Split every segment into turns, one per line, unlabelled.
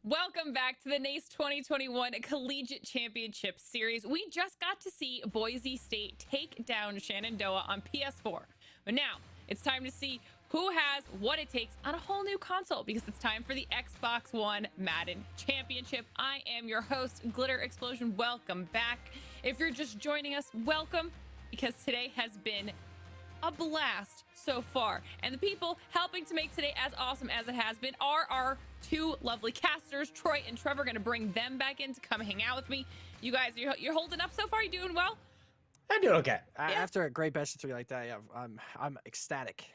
Welcome back to the NACE 2021 Collegiate Championship Series. We just got to see Boise State take down Shenandoah on PS4. But now it's time to see who has what it takes on a whole new console because it's time for the Xbox One Madden Championship. I am your host, Glitter Explosion. Welcome back. If you're just joining us, welcome, because today has been a blast so far. And the people helping to make today as awesome as it has been are our two lovely casters, Troy and Trevor. Going to bring them back in to come hang out with me. You guys, you're holding up so far? You doing well?
I'm doing okay.
After a great best of three like that, yeah, I'm ecstatic.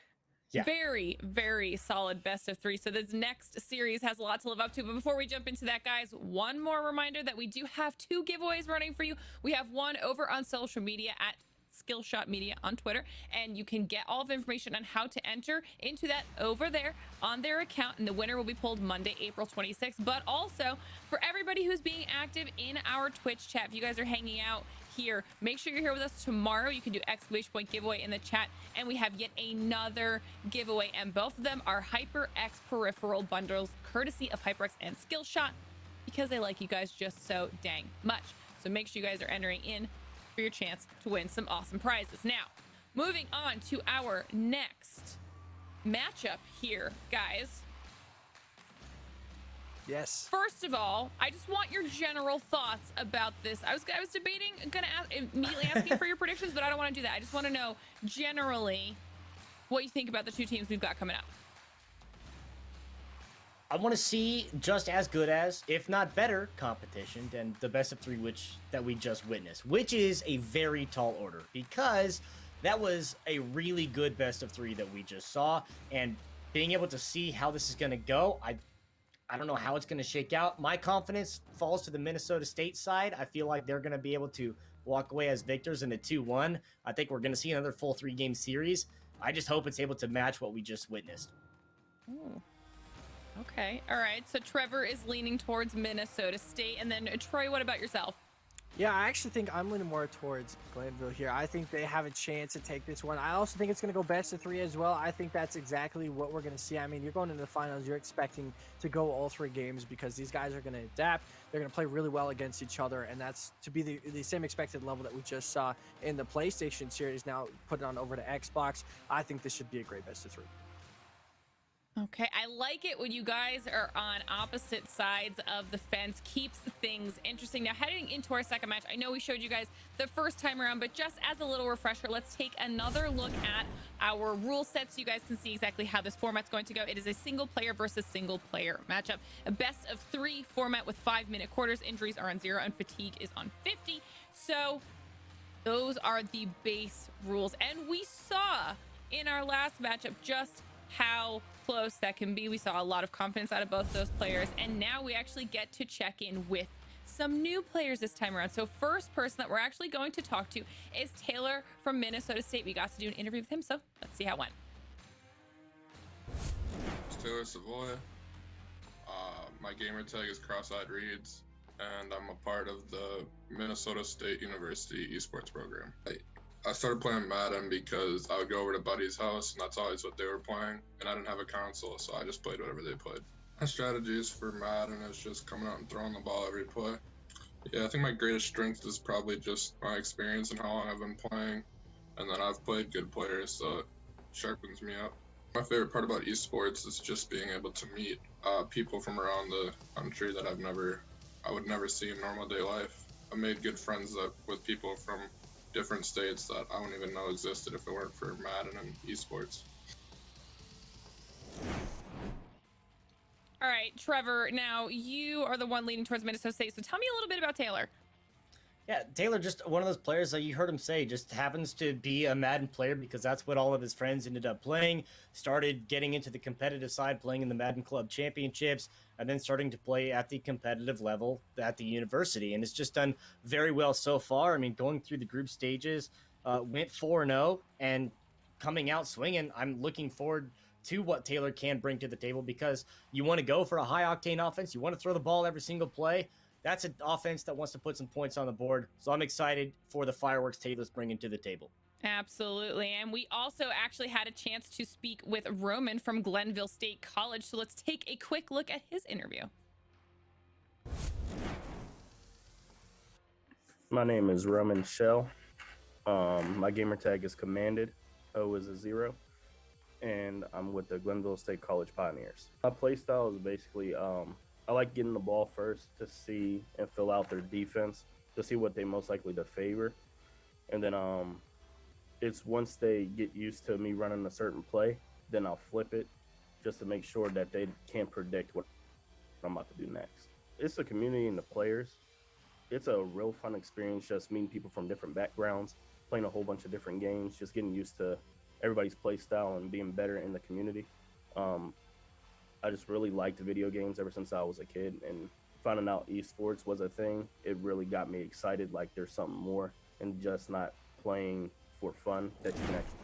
Yeah.
Very, very solid best of three. So this next series has a lot to live up to. But before we jump into that, guys, one more reminder that we do have two giveaways running for you. We have one over on social media at Skillshot Media on Twitter, and you can get all of the information on how to enter into that over there on their account, and the winner will be pulled Monday, April 26th. But also for everybody who's being active in our Twitch chat, if you guys are hanging out here, make sure you're here with us tomorrow. You can do exclamation point giveaway in the chat, and we have yet another giveaway, and both of them are HyperX peripheral bundles courtesy of HyperX and Skillshot, because they like you guys just so dang much. So make sure you guys are entering in for your chance to win some awesome prizes. Now, moving on to our next matchup here, guys.
Yes.
First of all, I just want your general thoughts about this. I was debating, immediately asking for your predictions, but I don't want to do that. I just want to know generally what you think about the two teams we've got coming up.
I want to see just as good as, if not better, competition than the best of three that we just witnessed, which is a very tall order because that was a really good best of three that we just saw, and being able to see how this is going to go, I don't know how it's going to shake out. My confidence falls to the Minnesota State side. I feel like they're going to be able to walk away as victors in a 2-1. I think we're going to see another full 3-game series. I just hope it's able to match what we just witnessed.
Ooh. Okay. All right. So Trevor is leaning towards Minnesota State. And then Troy, what about yourself?
Yeah, I actually think I'm leaning more towards Glenville here. I think they have a chance to take this one. I also think it's going to go best of three as well. I think that's exactly what we're going to see. I mean, you're going into the finals, you're expecting to go all three games because these guys are going to adapt. They're going to play really well against each other, and that's to be the same expected level that we just saw in the PlayStation series. Now put it on over to Xbox. I think this should be a great best of three.
Okay, I like it when you guys are on opposite sides of the fence. Keeps things interesting. Now, heading into our second match, I know we showed you guys the first time around, but just as a little refresher, let's take another look at our rule set so you guys can see exactly how this format's going to go. It is a single player versus single player matchup. A best of three format with 5-minute quarters. Injuries are on 0 and fatigue is on 50. So those are the base rules. And we saw in our last matchup just how close that can be. We saw a lot of confidence out of both those players, and now we actually get to check in with some new players this time around. So first person that we're actually going to talk to is Taylor from Minnesota State. We got to do an interview with him, so let's see how it went.
It's Taylor Savoy. My gamer tag is Cross-Eyed Reads, and I'm a part of the Minnesota State University esports program. I started playing Madden because I would go over to buddy's house and that's always what they were playing, and I didn't have a console, so I just played whatever they played. My strategies for Madden is just coming out and throwing the ball every play. Yeah, I think my greatest strength is probably just my experience and how long I've been playing, and then I've played good players, so it sharpens me up. My favorite part about esports is just being able to meet people from around the country that I would never see in normal day life. I made good friends with people from different states that I wouldn't even know existed if it weren't for Madden and esports.
All right, Trevor, now you are the one leading towards Minnesota State, so tell me a little bit about Taylor.
Yeah, Taylor, just one of those players that you heard him say, just happens to be a Madden player because that's what all of his friends ended up playing. Started getting into the competitive side, playing in the Madden Club Championships, and then starting to play at the competitive level at the university. And it's just done very well so far. I mean, going through the group stages, went 4-0 and coming out swinging. I'm looking forward to what Taylor can bring to the table because you want to go for a high-octane offense. You want to throw the ball every single play. That's an offense that wants to put some points on the board. So I'm excited for the fireworks Taylor's bringing to the table.
Absolutely. And we also actually had a chance to speak with Roman from Glenville State College. So let's take a quick look at his interview.
My name is Roman Shell. My gamer tag is Commanded. O is a 0. And I'm with the Glenville State College Pioneers. My play style is basically I like getting the ball first to see and fill out their defense to see what they most likely to favor. And then it's once they get used to me running a certain play, then I'll flip it just to make sure that they can't predict what I'm about to do next. It's the community and the players. It's a real fun experience just meeting people from different backgrounds, playing a whole bunch of different games, just getting used to everybody's play style and being better in the community. I just really liked video games ever since I was a kid, and finding out esports was a thing, it really got me excited, like there's something more and just not playing for fun that you can actually.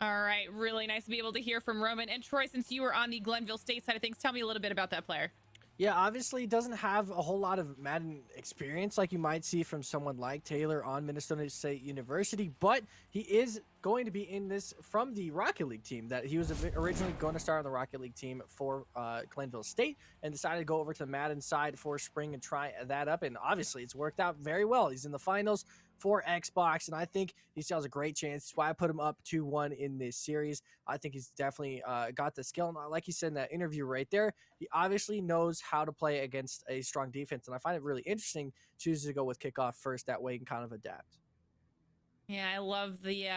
All right, really nice to be able to hear from Roman. And Troy, since you were on the Glenville State side of things, tell me a little bit about that player.
Yeah, obviously doesn't have a whole lot of Madden experience like you might see from someone like Taylor on Minnesota State University, but he is going to be in this from the Rocket League team that he was originally going to start on the Rocket League team for Glenville State and decided to go over to the Madden side for spring and try that up. And obviously it's worked out very well. He's in the finals for Xbox, and I think he still has a great chance. That's why I put him up 2-1 in this series. I think he's definitely got the skill. And like you said in that interview right there, he obviously knows how to play against a strong defense, and I find it really interesting chooses to go with kickoff first. That way he can kind of adapt.
Yeah, I love the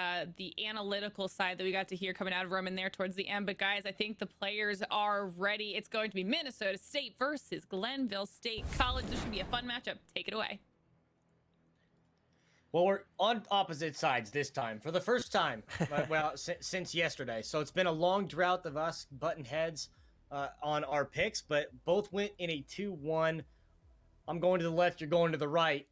analytical side that we got to hear coming out of Roman there towards the end. But guys, I think the players are ready. It's going to be Minnesota State versus Glenville State College. This should be a fun matchup. Take it away.
Well, we're on opposite sides this time for the first time, since yesterday. So it's been a long drought of us button heads on our picks, but both went in a 2-1. I'm going to the left, you're going to the right.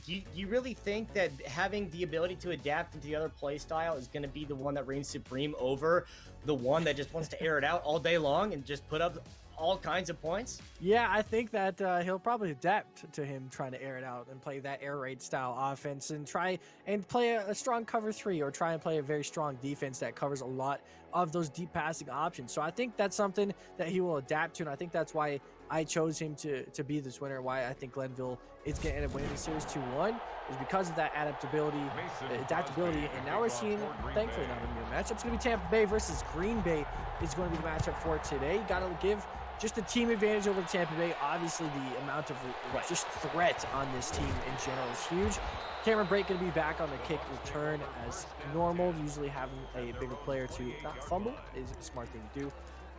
You really think that having the ability to adapt into the other play style is going to be the one that reigns supreme over the one that just wants to air it out all day long and just put up all kinds of points?
Yeah, I think that he'll probably adapt to him trying to air it out and play that air raid style offense and try and play a strong cover 3 or try and play a very strong defense that covers a lot of those deep passing options. So I think that's something that he will adapt to, and I think that's why I chose him to be this winner. Why I think Glenville is going to end up winning the series 2-1 is because of that adaptability. And now we're seeing, thankfully, not a new matchup. It's going to be Tampa Bay versus Green Bay. It's going to be the matchup for today. Got to give just the team advantage over Tampa Bay. Obviously, the amount of just threat on this team in general is huge. Cameron Brake going to be back on the kick return as normal. Usually having a bigger player to not fumble is a smart thing to do.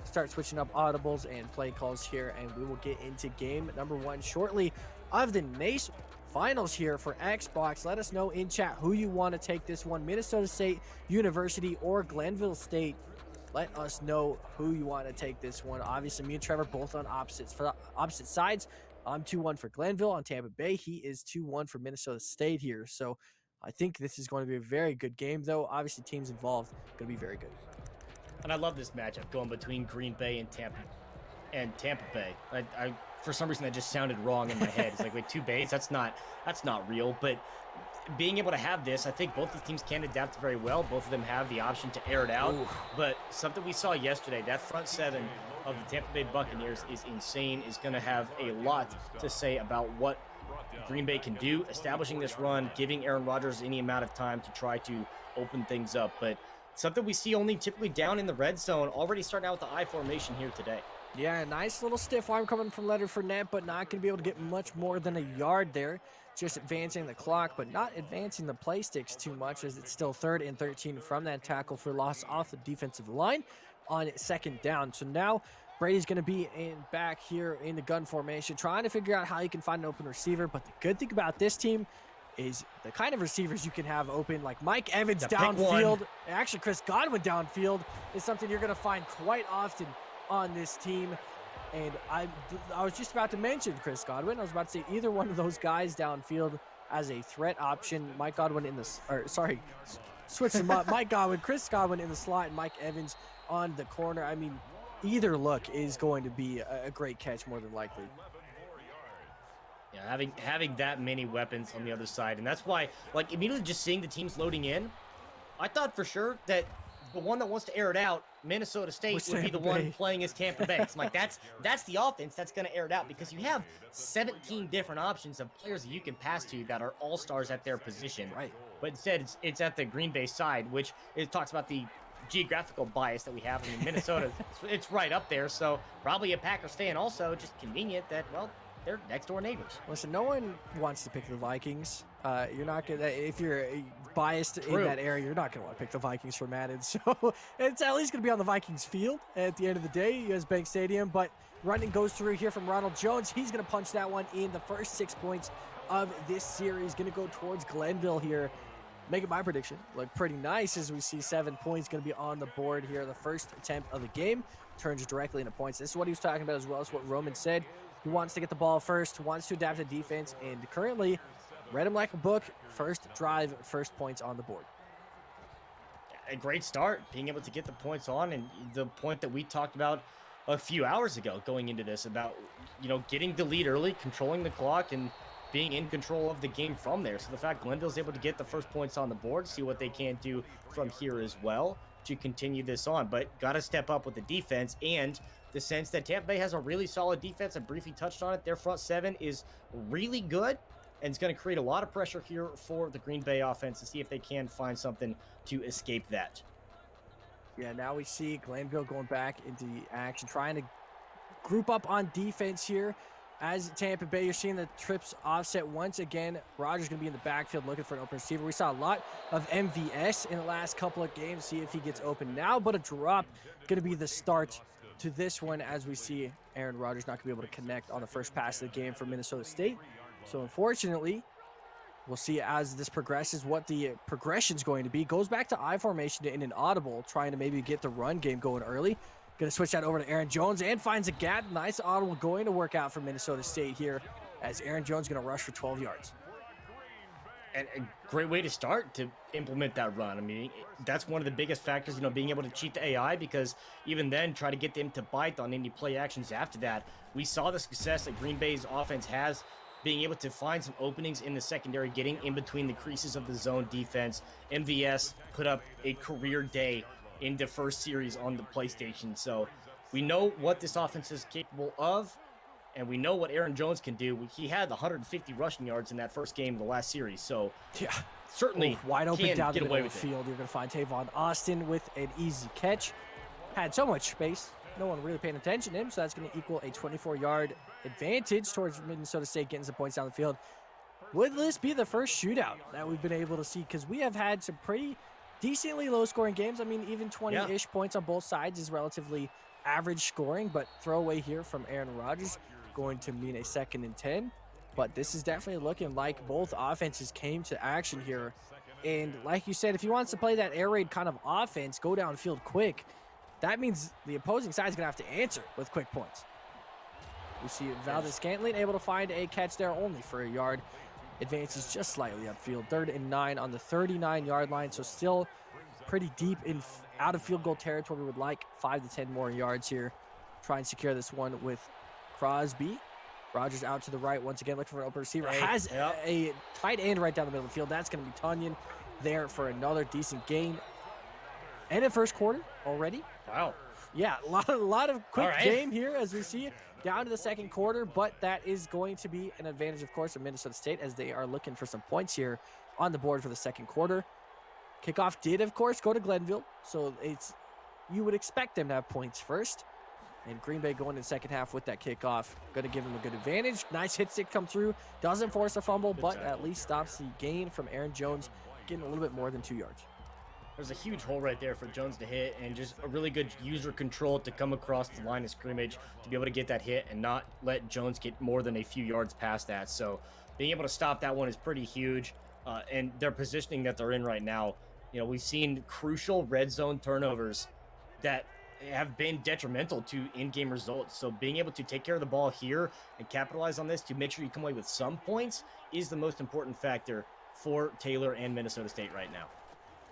Start switching up audibles and play calls here, and we will get into game number 1 shortly of the NACE finals here for Xbox. Let us know in chat who you want to take this one, Minnesota State University or Glenville State. Let us know who you want to take this one. Obviously, me and Trevor both on opposite sides. I'm 2-1 for Glenville on Tampa Bay. He is 2-1 for Minnesota State here. So I think this is going to be a very good game, though. Obviously, teams involved going to be very good.
And I love this matchup going between Green Bay and Tampa Bay. I for some reason that just sounded wrong in my head. It's like, wait, 2 bays? That's not real. But being able to have this, I think both the teams can adapt very well. Both of them have the option to air it out. Ooh. But something we saw yesterday, that front 7 of the Tampa Bay Buccaneers is insane, is going to have a lot to say about what Green Bay can do, establishing this run, giving Aaron Rodgers any amount of time to try to open things up. But something we see only typically down in the red zone, already starting out with the I formation here today.
Yeah, nice little stiff arm coming from Leonard Fournette, but not going to be able to get much more than a yard there. Just advancing the clock, but not advancing the play sticks too much, as it's still 3rd and 13 from that tackle for loss off the defensive line on 2nd down. So now Brady's going to be back here in the gun formation, trying to figure out how he can find an open receiver. But the good thing about this team is the kind of receivers you can have open, like Mike Evans downfield. Actually, Chris Godwin downfield is something you're going to find quite often on this team. And I was just about to mention Chris Godwin. I was about to say either one of those guys downfield as a threat option. Mike Godwin switch them up. Mike Godwin, Chris Godwin in the slot, and Mike Evans on the corner. I mean, either look is going to be a great catch more than likely.
Yeah, having that many weapons on the other side, and that's why, like, immediately just seeing the teams loading in, I thought for sure that the one that wants to air it out Minnesota State
With
would be the
Tampa
one
Bay.
playing as Tampa Bay. So, like, that's the offense that's going to air it out because you have 17 different options of players that you can pass to that are all-stars at their position.
Right.
But instead, it's at the Green Bay side, which it talks about the geographical bias that we have. I mean, Minnesota, it's right up there. So probably a Packers fan. Also, just convenient that, well, they're next door neighbors.
Listen, no one wants to pick the Vikings. You're not gonna, if you're biased in
True.
that area, you're not gonna want to pick the Vikings for Madden. So it's at least gonna be on the Vikings field at the end of the day, US Bank Stadium. But running goes through here from Ronald Jones. He's gonna punch that one in. The first 6 points of this series gonna go towards Glenville here. Making my prediction look pretty nice as we see 7 points going to be on the board here. The first attempt of the game turns directly into points. This is what he was talking about as well as what Roman said. He wants to get the ball first, wants to adapt to defense, and currently read him like a book. First drive, first points on the board.
A great start, being able to get the points on, and the point that we talked about a few hours ago going into this about, getting the lead early, controlling the clock, and being in control of the game from there. So the fact Glenville's able to get the first points on the board, see what they can do from here as well to continue this on. But got to step up with the defense and the sense that Tampa Bay has a really solid defense. I briefly touched on it. Their front seven is really good, and it's going to create a lot of pressure here for the Green Bay offense to see if they can find something to escape that.
Yeah, now we see Glenville going back into action, trying to group up on defense here. As Tampa Bay, you're seeing the trips offset once again. Rogers going to be in the backfield looking for an open receiver. We saw a lot of MVS in the last couple of games. See if he gets open now, but a drop going to be the start to this one as we see Aaron Rodgers not going to be able to connect on the first pass of the game for Minnesota State. So unfortunately, we'll see as this progresses what the progression is going to be. Goes back to I formation in an audible, trying to maybe get the run game going early. Going to switch that over to Aaron Jones and finds a gap. Nice audible going to work out for Minnesota State here as Aaron Jones going to rush for 12 yards.
And a great way to start to implement that run. I mean, that's one of the biggest factors, being able to cheat the AI, because even then, try to get them to bite on any play actions after that. We saw the success that Green Bay's offense has, being able to find some openings in the secondary, getting in between the creases of the zone defense. MVS put up a career day in the first series on the PlayStation. So we know what this offense is capable of, and we know what Aaron Jones can do. He had 150 rushing yards in that first game of the last series. So
yeah,
certainly
wide open
can
down the
get
middle
away
of the
with it.
field. You're going to find Tavon Austin with an easy catch. Had so much space, no one really paying attention to him, so that's going to equal a 24-yard advantage towards Minnesota State getting some points down the field. Would this be the first shootout that we've been able to see? Because we have had some pretty decently low-scoring games. I mean, even 20-ish points on both sides is relatively average scoring, but throwaway here from Aaron Rodgers going to mean a 2nd and 10. But this is definitely looking like both offenses came to action here. And like you said, if he wants to play that air raid kind of offense, go downfield quick, that means the opposing side is going to have to answer with quick points. We see Valdez-Scantling able to find a catch there only for a yard. Advances just slightly upfield. 3rd and 9 on the 39-yard line, so still pretty deep in out of field goal territory. We would like 5 to 10 more yards here. Try and secure this one with Crosby. Rogers out to the right once again, looking for an open receiver. Has a tight end right down the middle of the field. That's going to be Tunyon there for another decent gain. And in first quarter already.
Wow.
Yeah, a lot of quick game here as we see it down to the second quarter, but that is going to be an advantage, of course, of Minnesota State as they are looking for some points here on the board for the second quarter. Kickoff did, of course, go to Glenville, so you would expect them to have points first. And Green Bay going in the second half with that kickoff, going to give them a good advantage. Nice hit stick come through, doesn't force a fumble, but at least stops the gain from Aaron Jones, getting a little bit more than 2 yards.
There's a huge hole right there for Jones to hit, and just a really good user control to come across the line of scrimmage to be able to get that hit and not let Jones get more than a few yards past that. So being able to stop that one is pretty huge. And their positioning that they're in right now, we've seen crucial red zone turnovers that have been detrimental to in-game results. So being able to take care of the ball here and capitalize on this to make sure you come away with some points is the most important factor for Taylor and Minnesota State right now.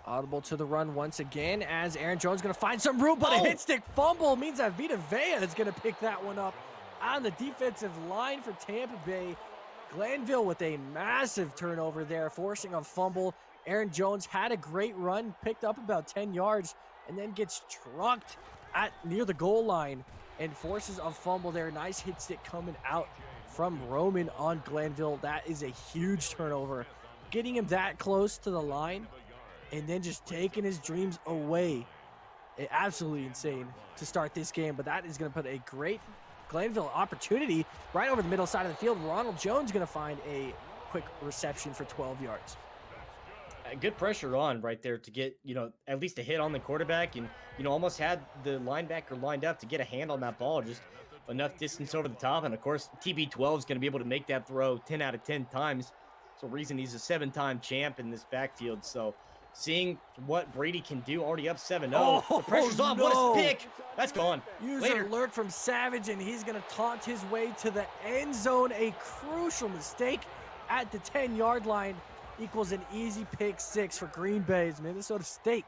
Audible to the run once again as Aaron Jones going to find some room, but a hit stick fumble means that Vita Vea is going to pick that one up on the defensive line for Tampa Bay. Glenville with a massive turnover there, forcing a fumble. Aaron Jones had a great run, picked up about 10 yards, and then gets trucked at near the goal line and forces a fumble there. Nice hit stick coming out from Roman on Glenville. That is a huge turnover. Getting him that close to the line and then just taking his dreams away. Absolutely insane to start this game, but that is going to put a great Glenville opportunity right over the middle side of the field. Ronald Jones going to find a quick reception for 12 yards.
Good pressure on right there to get, at least a hit on the quarterback, and, almost had the linebacker lined up to get a hand on that ball, just enough distance over the top. And of course, TB12 is going to be able to make that throw 10 out of 10 times. So reason he's a 7-time champ in this backfield. So seeing what Brady can do, already up 7-0. The pressure's on.
No.
What a pick. That's gone.
User alert from Savage, and he's going to taunt his way to the end zone. A crucial mistake at the 10-yard line equals an easy pick 6 for Green Bay's. Minnesota State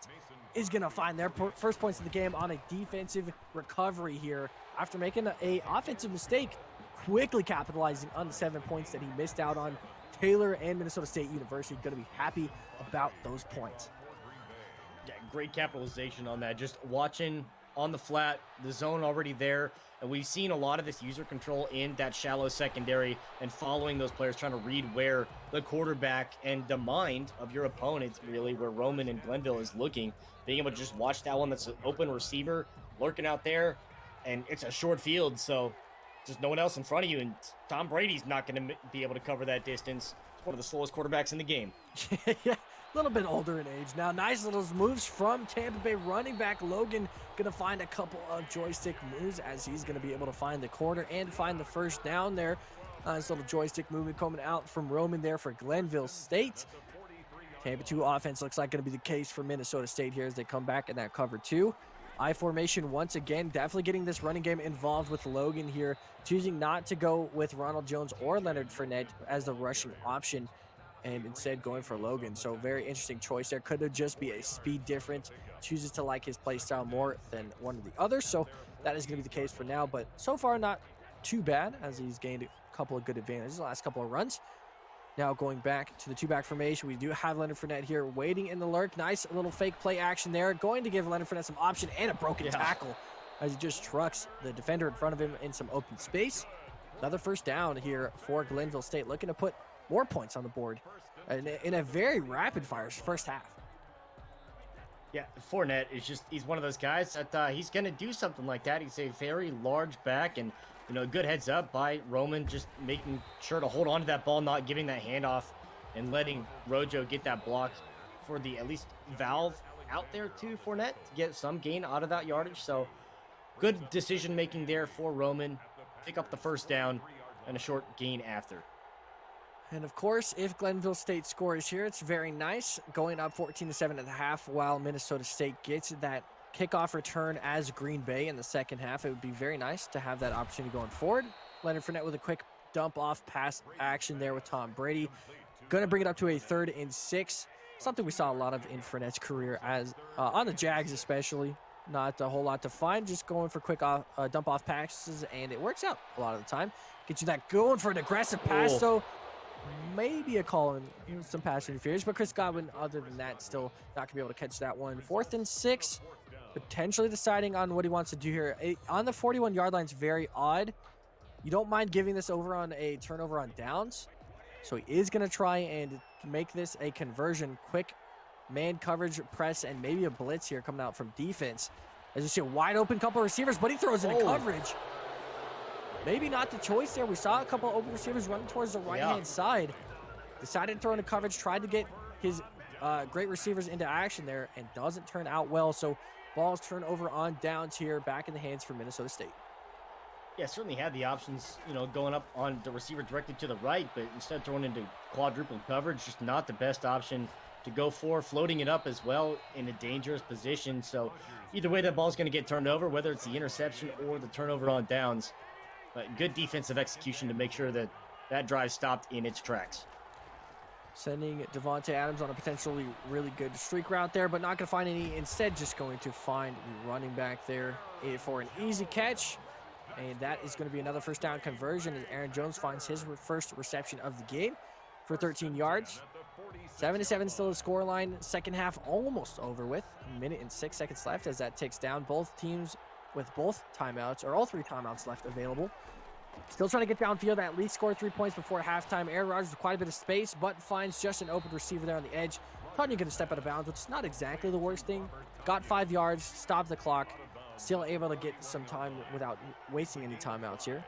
is going to find their first points of the game on a defensive recovery here after making a offensive mistake, quickly capitalizing on the 7 points that he missed out on. Taylor and Minnesota State University going to be happy about those points.
Yeah, great capitalization on that. Just watching on the flat, the zone already there. And we've seen a lot of this user control in that shallow secondary and following those players, trying to read where the quarterback and the mind of your opponent, really, where Roman and Glenville is looking, being able to just watch that one that's an open receiver lurking out there. And it's a short field, so just no one else in front of you. And Tom Brady's not going to be able to cover that distance. He's one of the slowest quarterbacks in the game.
Yeah, a little bit older in age now. Nice little moves from Tampa Bay running back Logan. Going to find a couple of joystick moves as he's going to be able to find the corner and find the first down there. Nice little joystick movement coming out from Roman there for Glenville State. Tampa 2 offense looks like going to be the case for Minnesota State here as they come back in that cover 2. I formation once again, definitely getting this running game involved with Logan here, choosing not to go with Ronald Jones or Leonard Fournette as the rushing option and instead going for Logan. So very interesting choice there. Could have just be a speed difference. Chooses to like his play style more than one of the others. So that is going to be the case for now, but so far not too bad as he's gained a couple of good advantages the last couple of runs. Now going back to the 2-back formation, we do have Leonard Fournette here waiting in the lurk. Nice little fake play action there. Going to give Leonard Fournette some option and a broken tackle as he just trucks the defender in front of him in some open space. Another first down here for Glenville State, looking to put more points on the board in a very rapid-fire first half.
Yeah, Fournette is he's one of those guys that he's going to do something like that. He's a very large back, and good heads up by Roman, just making sure to hold on to that ball, not giving that handoff, and letting Rojo get that block for the at least valve out there to Fournette to get some gain out of that yardage. So good decision making there for Roman. Pick up the first down and a short gain after.
And of course, if Glenville State scores here, it's very nice, going up 14-7 at the half, while Minnesota State gets that kickoff return as Green Bay in the second half. It would be very nice to have that opportunity going forward. Leonard Fournette with a quick dump off pass action there with Tom Brady. Going to bring it up to a 3rd and 6. Something we saw a lot of in Fournette's career as on the Jags especially. Not a whole lot to find, just going for quick dump off passes, and it works out a lot of the time. Get you that going for an aggressive pass, though. Maybe a call in some pass interference, but Chris Godwin, other than that, still not going to be able to catch that one. 4th and 6, potentially deciding on what he wants to do here. On the 41-yard line is very odd. You don't mind giving this over on a turnover on downs. So he is going to try and make this a conversion. Quick man coverage press and maybe a blitz here coming out from defense. As you see a wide open couple of receivers, but he throws into coverage. Maybe not the choice there. We saw a couple of open receivers running towards the right-hand side. Decided to throw into coverage, tried to get his great receivers into action there, and doesn't turn out well. So balls turn over on downs here, back in the hands for Minnesota State.
Yeah, certainly had the options, going up on the receiver directed to the right, but instead throwing into quadruple coverage, just not the best option to go for. Floating it up as well in a dangerous position. So either way, that ball's going to get turned over, whether it's the interception or the turnover on downs. But good defensive execution to make sure that that drive stopped in its tracks.
Sending Devontae Adams on a potentially really good streak route there, but not going to find any. Instead, just going to find the running back there for an easy catch. And that is going to be another first down conversion as Aaron Jones finds his first reception of the game for 13 yards. 7-7 still the scoreline. Second half almost over with. A minute and 6 seconds left as that ticks down. Both teams with both timeouts, or all 3 timeouts left available. Still trying to get downfield, at least score 3 points before halftime. Aaron Rodgers with quite a bit of space, but finds just an open receiver there on the edge. Thought you're going to step out of bounds, which is not exactly the worst thing. Got 5 yards, stopped the clock. Still able to get some time without wasting any timeouts here.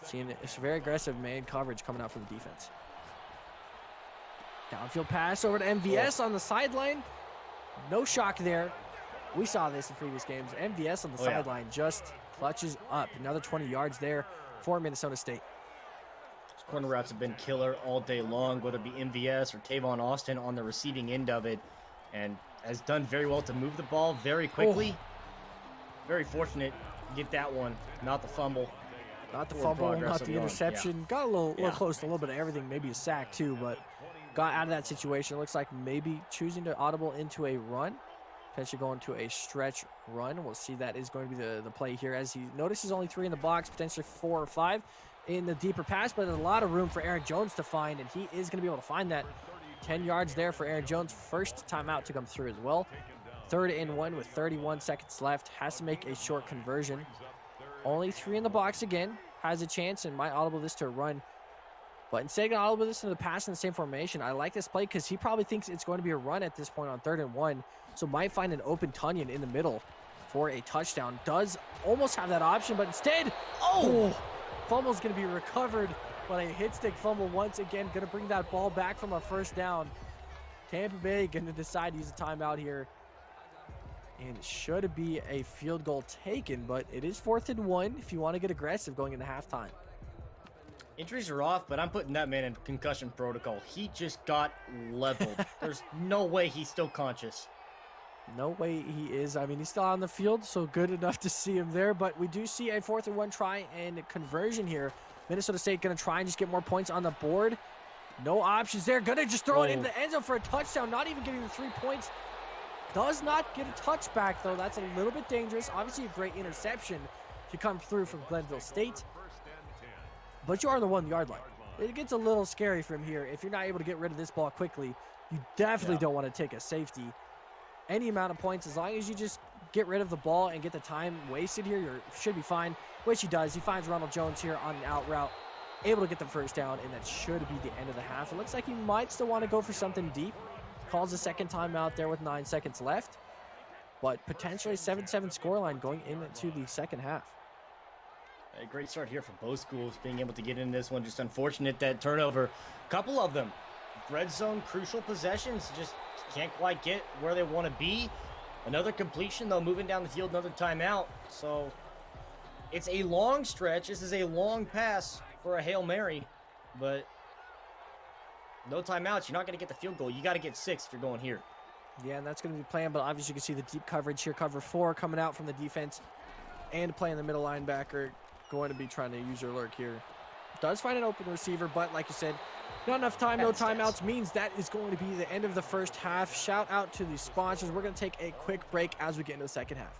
Seeing it's very aggressive man coverage coming out for the defense. Downfield pass over to MVS on the sideline. No shock there. We saw this in previous games. MVS on the sideline just clutches up. Another 20 yards there for Minnesota State.
Corner routes have been killer all day long, whether it be MVS or Tavon Austin on the receiving end of it, and has done very well to move the ball very quickly. Very fortunate to get that one, not the fumble.
Not the fumble, not the interception. Yeah. Got a little close to a little bit of everything, maybe a sack too, but got out of that situation. It looks like maybe choosing to audible into a run, potentially going to a stretch run. We'll see that is going to be the play here as he notices only 3 in the box, potentially 4 or 5 in the deeper pass, but there's a lot of room for Aaron Jones to find, and he is going to be able to find that. 10 yards there for Aaron Jones. First timeout to come through as well. 3rd and 1 with 31 seconds left. Has to make a short conversion. Only 3 in the box again. Has a chance and might audible this to a run. But instead of going to audible this to the pass in the same formation, I like this play because he probably thinks it's going to be a run at this point on 3rd and 1. So might find an open Tunyon in the middle for a touchdown. Does almost have that option, but instead, fumble's going to be recovered. But a hit stick fumble once again. Going to bring that ball back from a first down. Tampa Bay going to decide to use a timeout here. And should it be a field goal taken, but it is 4th and 1 if you want to get aggressive going into halftime.
Injuries are off, but I'm putting that man in concussion protocol. He just got leveled. There's no way he's still conscious.
No way he is. I mean, he's still on the field, so good enough to see him there. But we do see a 4th and 1 try and conversion here. Minnesota State going to try and just get more points on the board. No options there. Going to just throw it in the end zone for a touchdown. Not even getting the 3 points. Does not get a touchback, though. That's a little bit dangerous. Obviously, a great interception to come through from Glenville State. But you are on the 1 yard line. It gets a little scary from here. If you're not able to get rid of this ball quickly, you definitely don't want to take a safety. Any amount of points, as long as you just get rid of the ball and get the time wasted here, you should be fine, which he does. He finds Ronald Jones here on an out route, able to get the first down, and that should be the end of the half. It looks like he might still want to go for something deep. Calls a second time out there with 9 seconds left, but potentially a 7-7 scoreline going into the second half.
A great start here for both schools, being able to get in this one. Just unfortunate that turnover. A couple of them, red zone crucial possessions, just can't quite get where they want to be. Another completion, though, moving down the field, another timeout. So it's a long stretch. This is a long pass for a Hail Mary, but no timeouts. You're not going to get the field goal. You got to get 6 if you're going here.
Yeah, and that's going to be planned, but obviously you can see the deep coverage here. Cover 4 coming out from the defense and playing the middle linebacker. Going to be trying to use your lurk here. Does find an open receiver, but like you said, not enough time, no timeouts means that is going to be the end of the first half. Shout out to the sponsors. We're going to take a quick break as we get into the second half.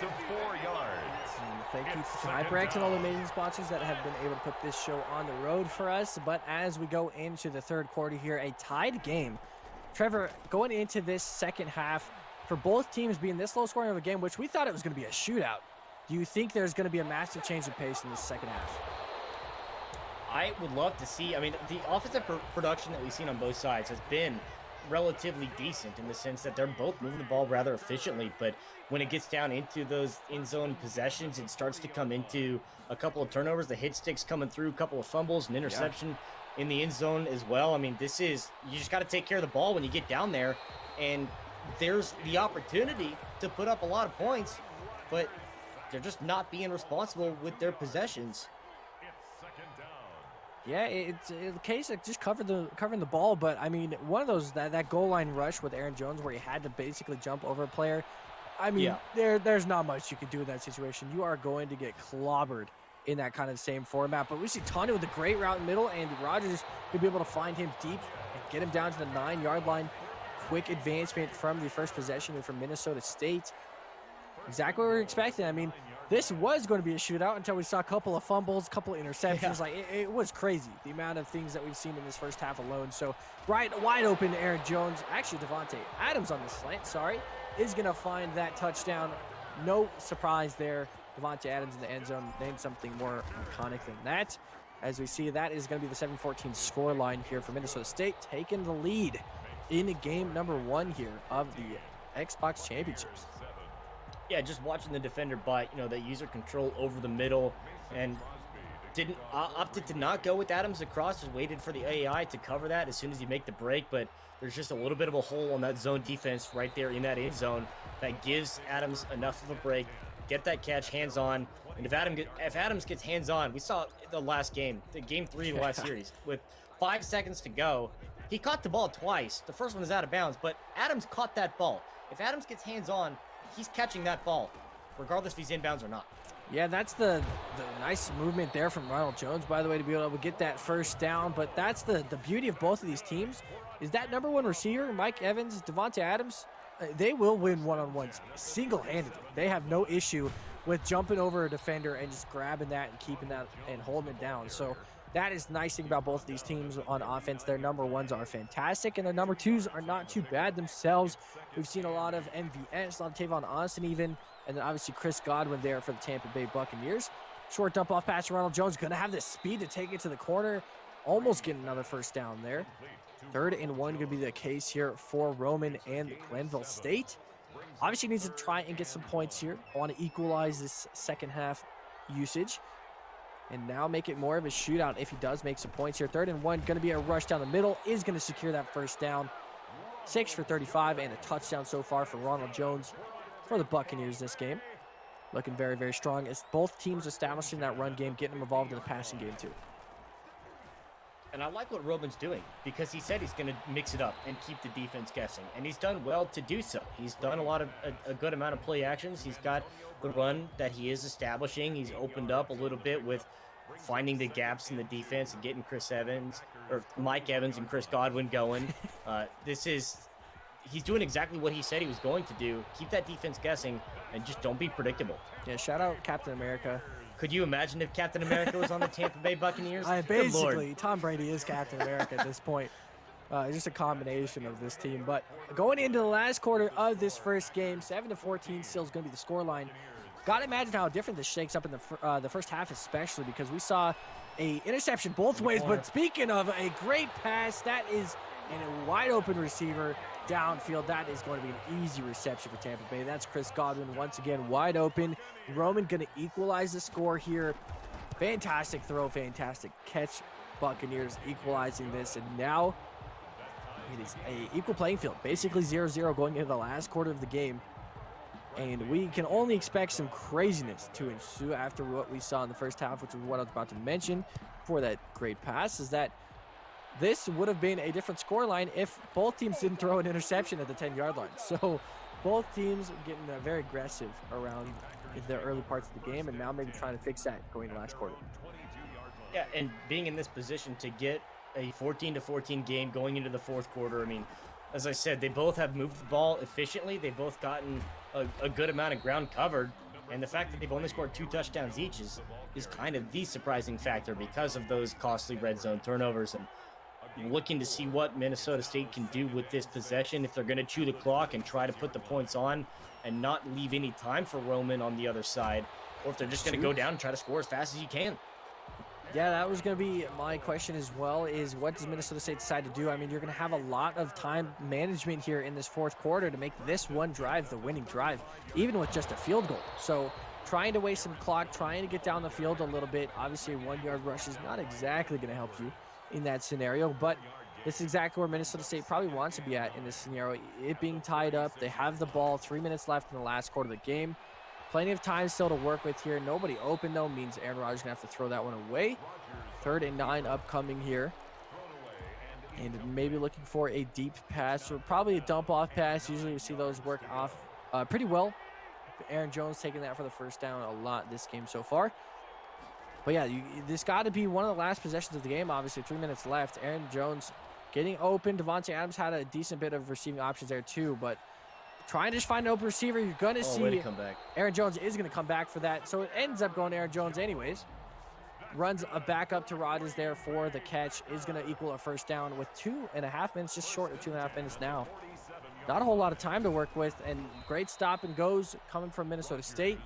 Of 4 yards.
Thank you to HyperX and all the amazing sponsors that have been able to put this show on the road for us. But as we go into the third quarter here, a tied game. Trevor, going into this second half, for both teams being this low scoring of a game, which we thought it was going to be a shootout, do you think there's going to be a massive change in pace in this second half?
I would love to see. I mean, the offensive production that we've seen on both sides has been relatively decent in the sense that they're both moving the ball rather efficiently, but when it gets down into those in zone possessions, it starts to come into a couple of turnovers, the hit sticks coming through, a couple of fumbles, an interception. in the end zone as well. I mean, you just got to take care of the ball when you get down there, and there's the opportunity to put up a lot of points, but they're just not being responsible with their possessions.
Yeah, it's a case of just covering the ball, but I mean, one of those that goal line rush with Aaron Jones where he had to basically jump over a player. I mean, there's not much you can do in that situation. You are going to get clobbered in that kind of same format. But we see Tony with a great route in the middle, and Rogers will be able to find him deep and get him down to the 9-yard line. Quick advancement from the first possession from Minnesota State. Exactly what we were expecting. I mean, this was going to be a shootout until we saw a couple of fumbles, a couple of interceptions.
Yeah.
Like it was crazy, the amount of things that we've seen in this first half alone. So wide open Aaron Jones, actually Devontae Adams on the slant, is going to find that touchdown. No surprise there. Devontae Adams in the end zone. Name something more iconic than that. As we see, that is going to be the 7-14 score line here for Minnesota State, taking the lead in game number 1 here of the Xbox Championships.
Yeah, just watching the defender bite, that user control over the middle, and opted to not go with Adams across, just waited for the AI to cover that as soon as you make the break, but there's just a little bit of a hole on that zone defense right there in that end zone that gives Adams enough of a break, get that catch hands on, and if Adams gets hands on, we saw the last game, the game 3 of the last series, with 5 seconds to go, he caught the ball twice. The first one was out of bounds, but Adams caught that ball. If Adams gets hands on, he's catching that ball, regardless if he's inbounds or not.
Yeah, that's the nice movement there from Ronald Jones, by the way, to be able to get that first down. But that's the beauty of both of these teams is that number 1 receiver, Mike Evans, Devontae Adams, they will win one-on-ones single-handedly. They have no issue with jumping over a defender and just grabbing that and keeping that and holding it down. So that is the nice thing about both of these teams on offense. Their number 1s are fantastic, and their number 2s are not too bad themselves. We've seen a lot of MVS, a lot of Tavon Austin even, and then obviously Chris Godwin there for the Tampa Bay Buccaneers. Short dump off pass to Ronald Jones, going to have the speed to take it to the corner, almost getting another first down there. 3rd and 1 going to be the case here for Roman and Glenville State. Obviously needs to try and get some points here. I want to equalize this second half usage and now make it more of a shootout if he does make some points here. 3rd and 1, going to be a rush down the middle, is going to secure that first down. 6 for 35 and a touchdown so far for Ronald Jones for the Buccaneers this game. Looking very, very strong as both teams establishing that run game, getting them involved in the passing game too.
And I like what Roman's doing because he said he's going to mix it up and keep the defense guessing. And he's done well to do so. He's done a good amount of play actions. He's got the run that he is establishing. He's opened up a little bit with finding the gaps in the defense and getting Mike Evans and Chris Godwin going. He's doing exactly what he said he was going to do. Keep that defense guessing and just don't be predictable.
Yeah, shout out Captain America.
Could you imagine if Captain America was on the Tampa Bay Buccaneers?
Basically, Tom Brady is Captain America at this point. It's just a combination of this team. But going into the last quarter of this first game, 7-14 still is going to be the scoreline. Got to imagine how different this shakes up in the first half, especially because we saw a interception both ways. But speaking of a great pass, that is a wide open receiver downfield. That is going to be an easy reception for Tampa Bay. That's Chris Godwin once again wide open. Roman going to equalize the score here. Fantastic throw, fantastic catch. Buccaneers equalizing this, and now it is a equal playing field. Basically 0-0 going into the last quarter of the game. And we can only expect some craziness to ensue after what we saw in the first half, which is what I was about to mention for that great pass, is that this would have been a different scoreline if both teams didn't throw an interception at the 10-yard line. So both teams getting very aggressive around the early parts of the game, and now maybe trying to fix that going to last quarter.
Yeah, and being in this position to get a 14-14 game going into the fourth quarter, I mean, as I said, they both have moved the ball efficiently. They've both gotten a good amount of ground covered, and the fact that they've only scored 2 touchdowns each is kind of the surprising factor because of those costly red zone turnovers. And looking to see what Minnesota State can do with this possession, if they're going to chew the clock and try to put the points on and not leave any time for Roman on the other side, or if they're just going to go down and try to score as fast as you can.
Yeah, that was going to be my question as well, is what does Minnesota State decide to do? I mean, you're going to have a lot of time management here in this fourth quarter to make this one drive the winning drive, even with just a field goal. So trying to waste some clock, trying to get down the field a little bit. Obviously, a 1-yard rush is not exactly going to help you in that scenario, but this is exactly where Minnesota State probably wants to be at in this scenario. It being tied up, they have the ball, 3 minutes left in the last quarter of the game. Plenty of time still to work with here. Nobody open, though, means Aaron Rodgers going to have to throw that one away. 3rd and 9 upcoming here. And maybe looking for a deep pass, or probably a dump-off pass. Usually we see those work off pretty well. Aaron Jones taking that for the first down a lot this game so far. But yeah, this got to be one of the last possessions of the game, obviously. 3 minutes left. Aaron Jones getting open. Devontae Adams had a decent bit of receiving options there too, but trying to just find an open receiver, you're going to see Aaron Jones is going to come back for that. So it ends up going to Aaron Jones anyways. Runs a back up to Rodgers there for the catch. Is going to equal a first down with 2.5 minutes, just short of 2.5 minutes now. Not a whole lot of time to work with, and great stop and goes coming from Minnesota State.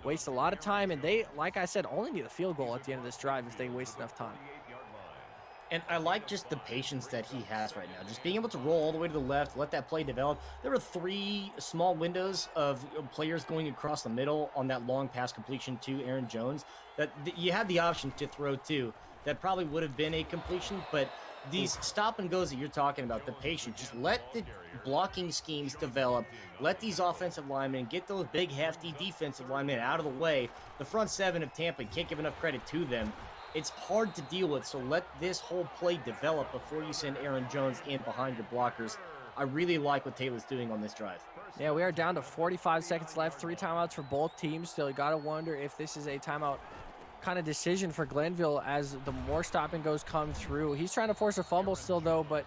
Waste a lot of time, and they, like I said, only need a field goal at the end of this drive if they waste enough time.
And I like just the patience that he has right now. Just being able to roll all the way to the left, let that play develop. There were 3 small windows of players going across the middle on that long pass completion to Aaron Jones that you had the option to throw to. That probably would have been a completion, but these stop and goes that you're talking about, the patience, just let the blocking schemes develop. Let these offensive linemen get those big, hefty defensive linemen out of the way. The front 7 of Tampa can't give enough credit to them. It's hard to deal with, so let this whole play develop before you send Aaron Jones in behind your blockers. I really like what Taylor's doing on this drive.
Yeah, we are down to 45 seconds left. 3 timeouts for both teams. Still, you got to wonder if this is a timeout kind of decision for Glenville as the more stop and goes come through. He's trying to force a fumble still, though, but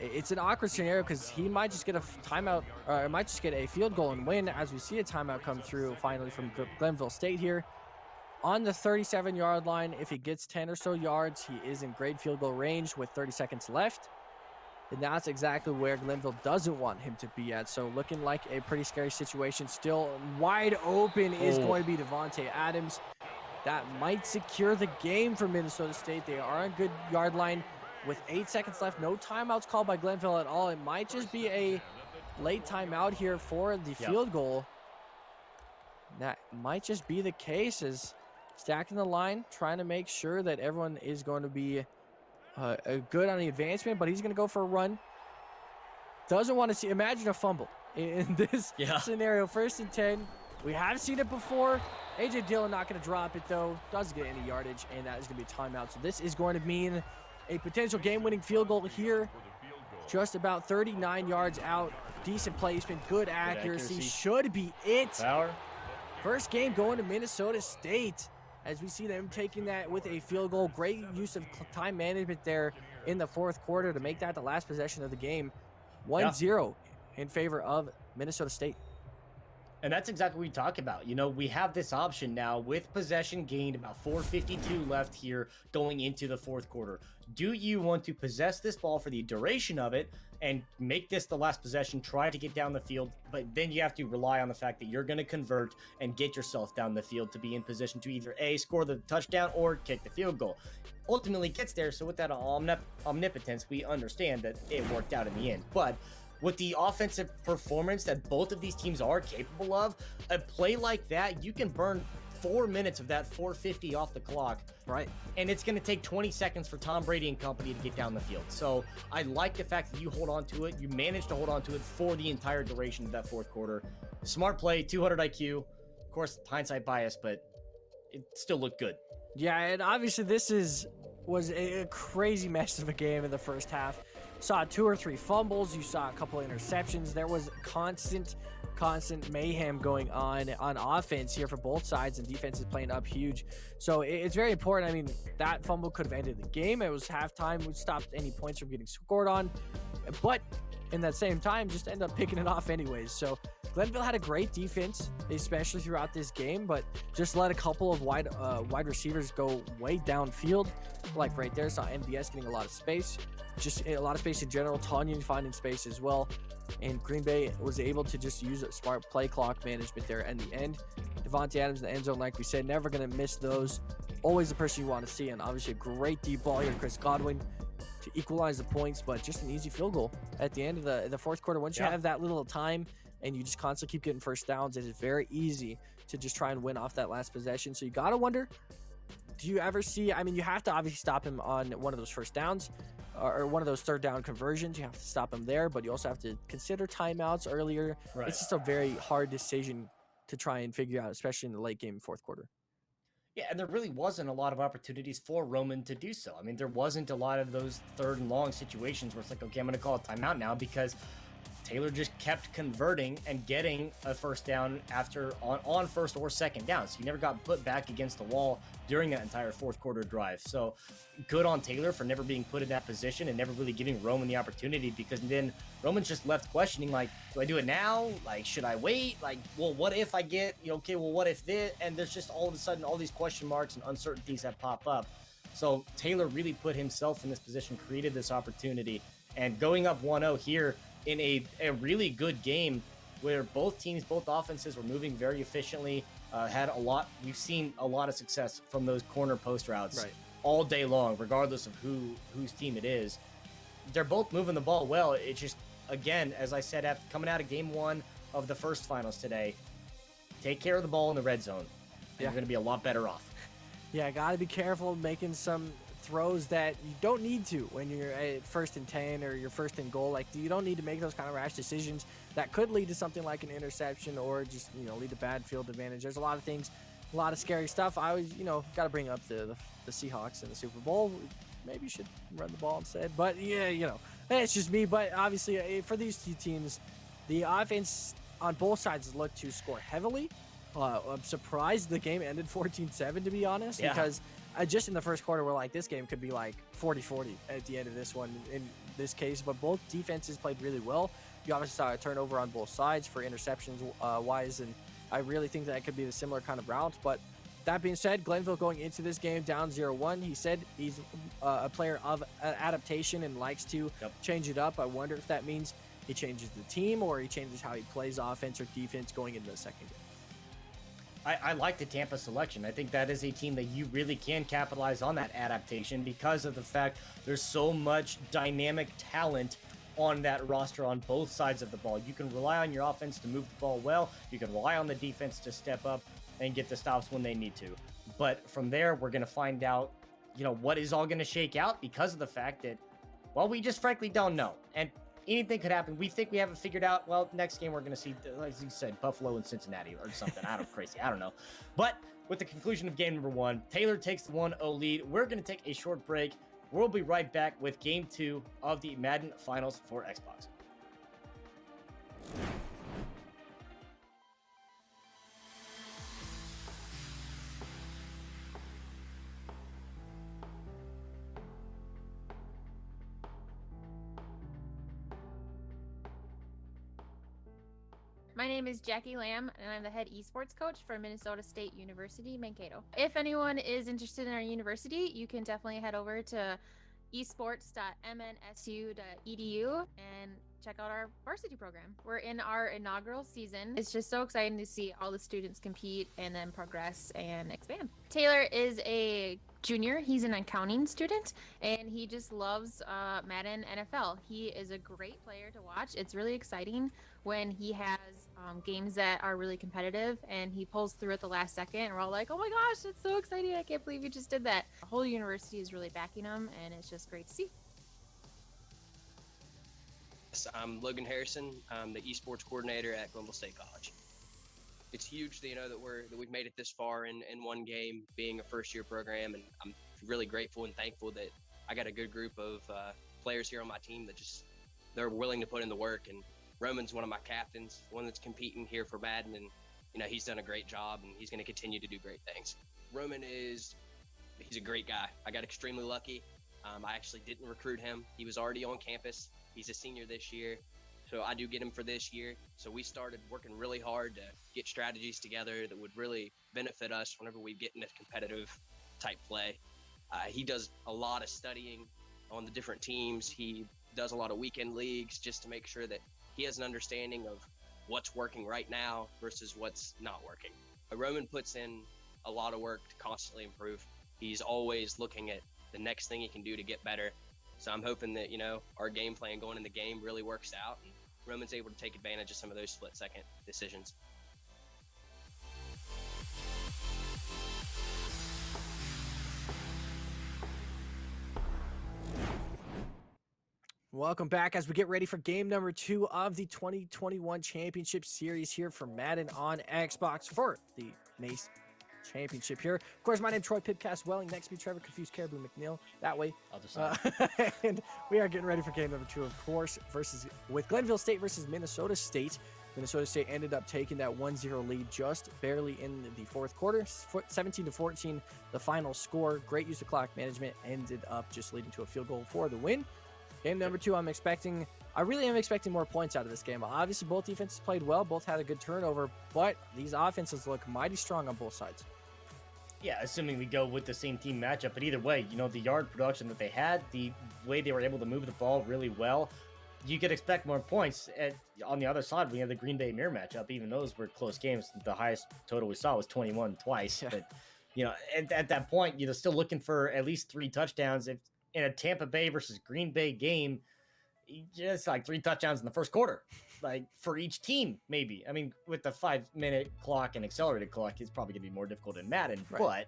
it's an awkward scenario because he might just get a timeout, or it might just get a field goal and win as we see a timeout come through finally from Glenville State here. On the 37-yard line, if he gets 10 or so yards, he is in great field goal range with 30 seconds left. And that's exactly where Glenville doesn't want him to be at. So looking like a pretty scary situation. Still wide open is going to be Devontae Adams. That might secure the game for Minnesota State. They are on good yard line with 8 seconds left. No timeouts called by Glenville at all. It might just be a late timeout here for the field goal. That might just be the case, as stacking the line, trying to make sure that everyone is going to be good on the advancement, but he's going to go for a run. Doesn't want to see, imagine a fumble in this scenario. 1st and 10. We have seen it before. A.J. Dillon not going to drop it, though. Doesn't get any yardage, and that is going to be a timeout. So this is going to mean a potential game-winning field goal here. Just about 39 yards out. Decent placement, good accuracy. Should be it.
Power.
First game going to Minnesota State, as we see them taking that with a field goal. Great use of time management there in the 4th quarter to make that the last possession of the game. 1-0 in favor of Minnesota State.
And that's exactly what we talk about. You know, we have this option now with possession gained, about 4:52 left here going into the 4th quarter. Do you want to possess this ball for the duration of it and make this the last possession, try to get down the field, but then you have to rely on the fact that you're going to convert and get yourself down the field to be in position to either A, score the touchdown or kick the field goal. Ultimately gets there, so with that omnipotence, we understand that it worked out in the end. But with the offensive performance that both of these teams are capable of, a play like that, you can burn 4 minutes of that 4:50 off the clock.
Right.
And it's going to take 20 seconds for Tom Brady and company to get down the field. So I like the fact that you hold on to it. You managed to hold on to it for the entire duration of that 4th quarter. Smart play, 200 IQ. Of course, hindsight bias, but it still looked good.
Yeah, and obviously this was a crazy mess of a game in the first half. Saw 2 or 3 fumbles. You saw a couple of interceptions. There was constant mayhem going on offense here for both sides, and defense is playing up huge. So it's very important. I mean, that fumble could have ended the game. It was halftime. We stopped any points from getting scored on. But in that same time, just end up picking it off anyways. So Glenville had a great defense, especially throughout this game, but just let a couple of wide receivers go way downfield. Like right there, saw MVS getting a lot of space. Just a lot of space in general. Tanyan finding space as well. And Green Bay was able to just use a smart play clock management there in the end. Devontae Adams in the end zone, like we said, never going to miss those. Always the person you want to see. And obviously a great deep ball here to Chris Godwin to equalize the points, but just an easy field goal at the end of the 4th quarter. Once you have that little time and you just constantly keep getting first downs, it is very easy to just try and win off that last possession. So you got to wonder, do you ever see, I mean, you have to obviously stop him on one of those first downs or one of those third down conversions. You have to stop him there, but you also have to consider timeouts earlier.
Right.
It's just a very hard decision to try and figure out, especially in the late game, fourth quarter.
Yeah, and there really wasn't a lot of opportunities for Roman to do so. I mean, there wasn't a lot of those third and long situations where it's like, okay, I'm going to call a timeout now because Taylor just kept converting and getting a first down after on first or second down. So you never got put back against the wall during that entire fourth quarter drive. So good on Taylor for never being put in that position and never really giving Roman the opportunity, because then Roman's just left questioning, like, do I do it now? Like, should I wait? Like, well, what if I get, okay, well, what if this? And there's just all of a sudden all these question marks and uncertainties that pop up. So Taylor really put himself in this position, created this opportunity, and going up 1-0 here in a really good game where both teams, both offenses were moving very efficiently, we've seen a lot of success from those corner post routes all day long, regardless of whose team it is. They're both moving the ball well. It's just, again, as I said, after coming out of game one of the first finals today, take care of the ball in the red zone. And you're going to be a lot better off.
Yeah, got to be careful making some throws that you don't need to when you're at 1st and 10 or you're 1st and goal. Like, you don't need to make those kind of rash decisions that could lead to something like an interception or just, lead to bad field advantage. There's a lot of things, a lot of scary stuff. I always, got to bring up the Seahawks in the Super Bowl. Maybe you should run the ball instead. But yeah, it's just me. But obviously for these two teams, the offense on both sides looked to score heavily. I'm surprised the game ended 14-7, to be honest, because just in the first quarter, we're like, this game could be like 40-40 at the end of this one in this case. But both defenses played really well. You obviously saw a turnover on both sides for interceptions wise, and I really think that could be the similar kind of route. But that being said, Glenville going into this game down 0-1, he said he's a player of adaptation and likes to change it up. I wonder if that means he changes the team or he changes how he plays offense or defense going into the second game.
I like the Tampa selection. I think that is a team that you really can capitalize on that adaptation because of the fact there's so much dynamic talent on that roster on both sides of the ball. You can rely on your offense to move the ball well. You can rely on the defense to step up and get the stops when they need to. But from there, we're going to find out, what is all going to shake out because of the fact that, well, we just frankly don't know. And anything could happen. We think we have it figured out. Well, next game we're going to see, like you said, Buffalo and Cincinnati or something. Crazy. I don't know. But with the conclusion of game number one, Taylor takes the 1-0 lead. We're going to take a short break. We'll be right back with game 2 of the Madden Finals for Xbox.
My name is Jackie Lamb, and I'm the head esports coach for Minnesota State University, Mankato. If anyone is interested in our university, you can definitely head over to esports.mnsu.edu and check out our varsity program. We're in our inaugural season. It's just so exciting to see all the students compete and then progress and expand. Taylor is a junior. He's an accounting student, and he just loves Madden NFL. He is a great player to watch. It's really exciting when he has games that are really competitive and he pulls through at the last second, and we're all like, oh my gosh, that's so exciting. I can't believe you just did that. The whole university is really backing him, and it's just great to see.
I'm Logan Harrison. I'm the esports coordinator at Glenville State College. It's huge that we've made it this far in one game, being a first-year program, and I'm really grateful and thankful that I got a good group of players here on my team that they're willing to put in the work. And Roman's one of my captains, one that's competing here for Madden, and he's done a great job, and he's going to continue to do great things. Roman he's a great guy. I got extremely lucky. I actually didn't recruit him. He was already on campus. He's a senior this year, so I do get him for this year. So we started working really hard to get strategies together that would really benefit us whenever we get into competitive type play. He does a lot of studying on the different teams. He does a lot of weekend leagues just to make sure that he has an understanding of what's working right now versus what's not working. Roman puts in a lot of work to constantly improve. He's always looking at the next thing he can do to get better. So I'm hoping that, our game plan going in the game really works out, and Roman's able to take advantage of some of those split-second decisions.
Welcome back as we get ready for game number 2 of the 2021 Championship Series here for Madden on Xbox for the NACE Championship here. Of course, my name is Troy Pipcast Welling. Next to me, Trevor Confused Caribou McNeil. That way.
Other side.
And we are getting ready for game number 2, of course, with Glenville State versus Minnesota State. Minnesota State ended up taking that 1-0 lead just barely in the fourth quarter. 17-14, the final score. Great use of clock management ended up just leading to a field goal for the win. Game number 2, I really am expecting more points out of this game. Obviously, both defenses played well. Both had a good turnover, but these offenses look mighty strong on both sides.
Yeah, assuming we go with the same team matchup. But either way, the yard production that they had, the way they were able to move the ball really well, you could expect more points. On the other side, we have the Green Bay Mirror matchup. Even those were close games. The highest total we saw was 21 twice.
Yeah.
But, at that point, you're still looking for at least 3 touchdowns. If in a Tampa Bay versus Green Bay game, just like 3 touchdowns in the first quarter, like for each team, maybe. I mean, with the 5-minute clock and accelerated clock, it's probably going to be more difficult in Madden,
Right.
But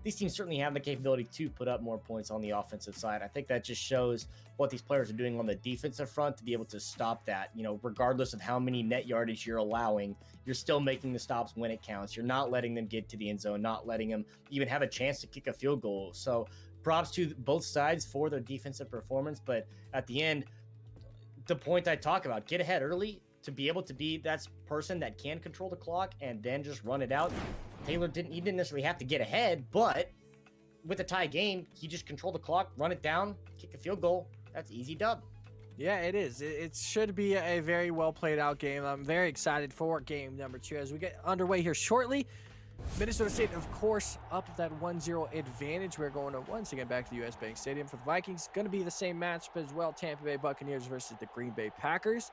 these teams certainly have the capability to put up more points on the offensive side. I think that just shows what these players are doing on the defensive front to be able to stop that. Regardless of how many net yardage you're allowing, you're still making the stops when it counts. You're not letting them get to the end zone, not letting them even have a chance to kick a field goal. So props to both sides for their defensive performance. But at the end, the point I talk about, get ahead early to be able to be that person that can control the clock and then just run it out. Taylor didn't necessarily have to get ahead, but with a tie game, he just controlled the clock, run it down, kick a field goal. That's easy dub.
Yeah, it is. It should be a very well played out game. I'm very excited for game number 2 as we get underway here shortly. Minnesota State, of course, up that 1-0 advantage. We're going to once again back to the US Bank Stadium for the Vikings. Going to be the same matchup as well. Tampa Bay Buccaneers versus the Green Bay Packers.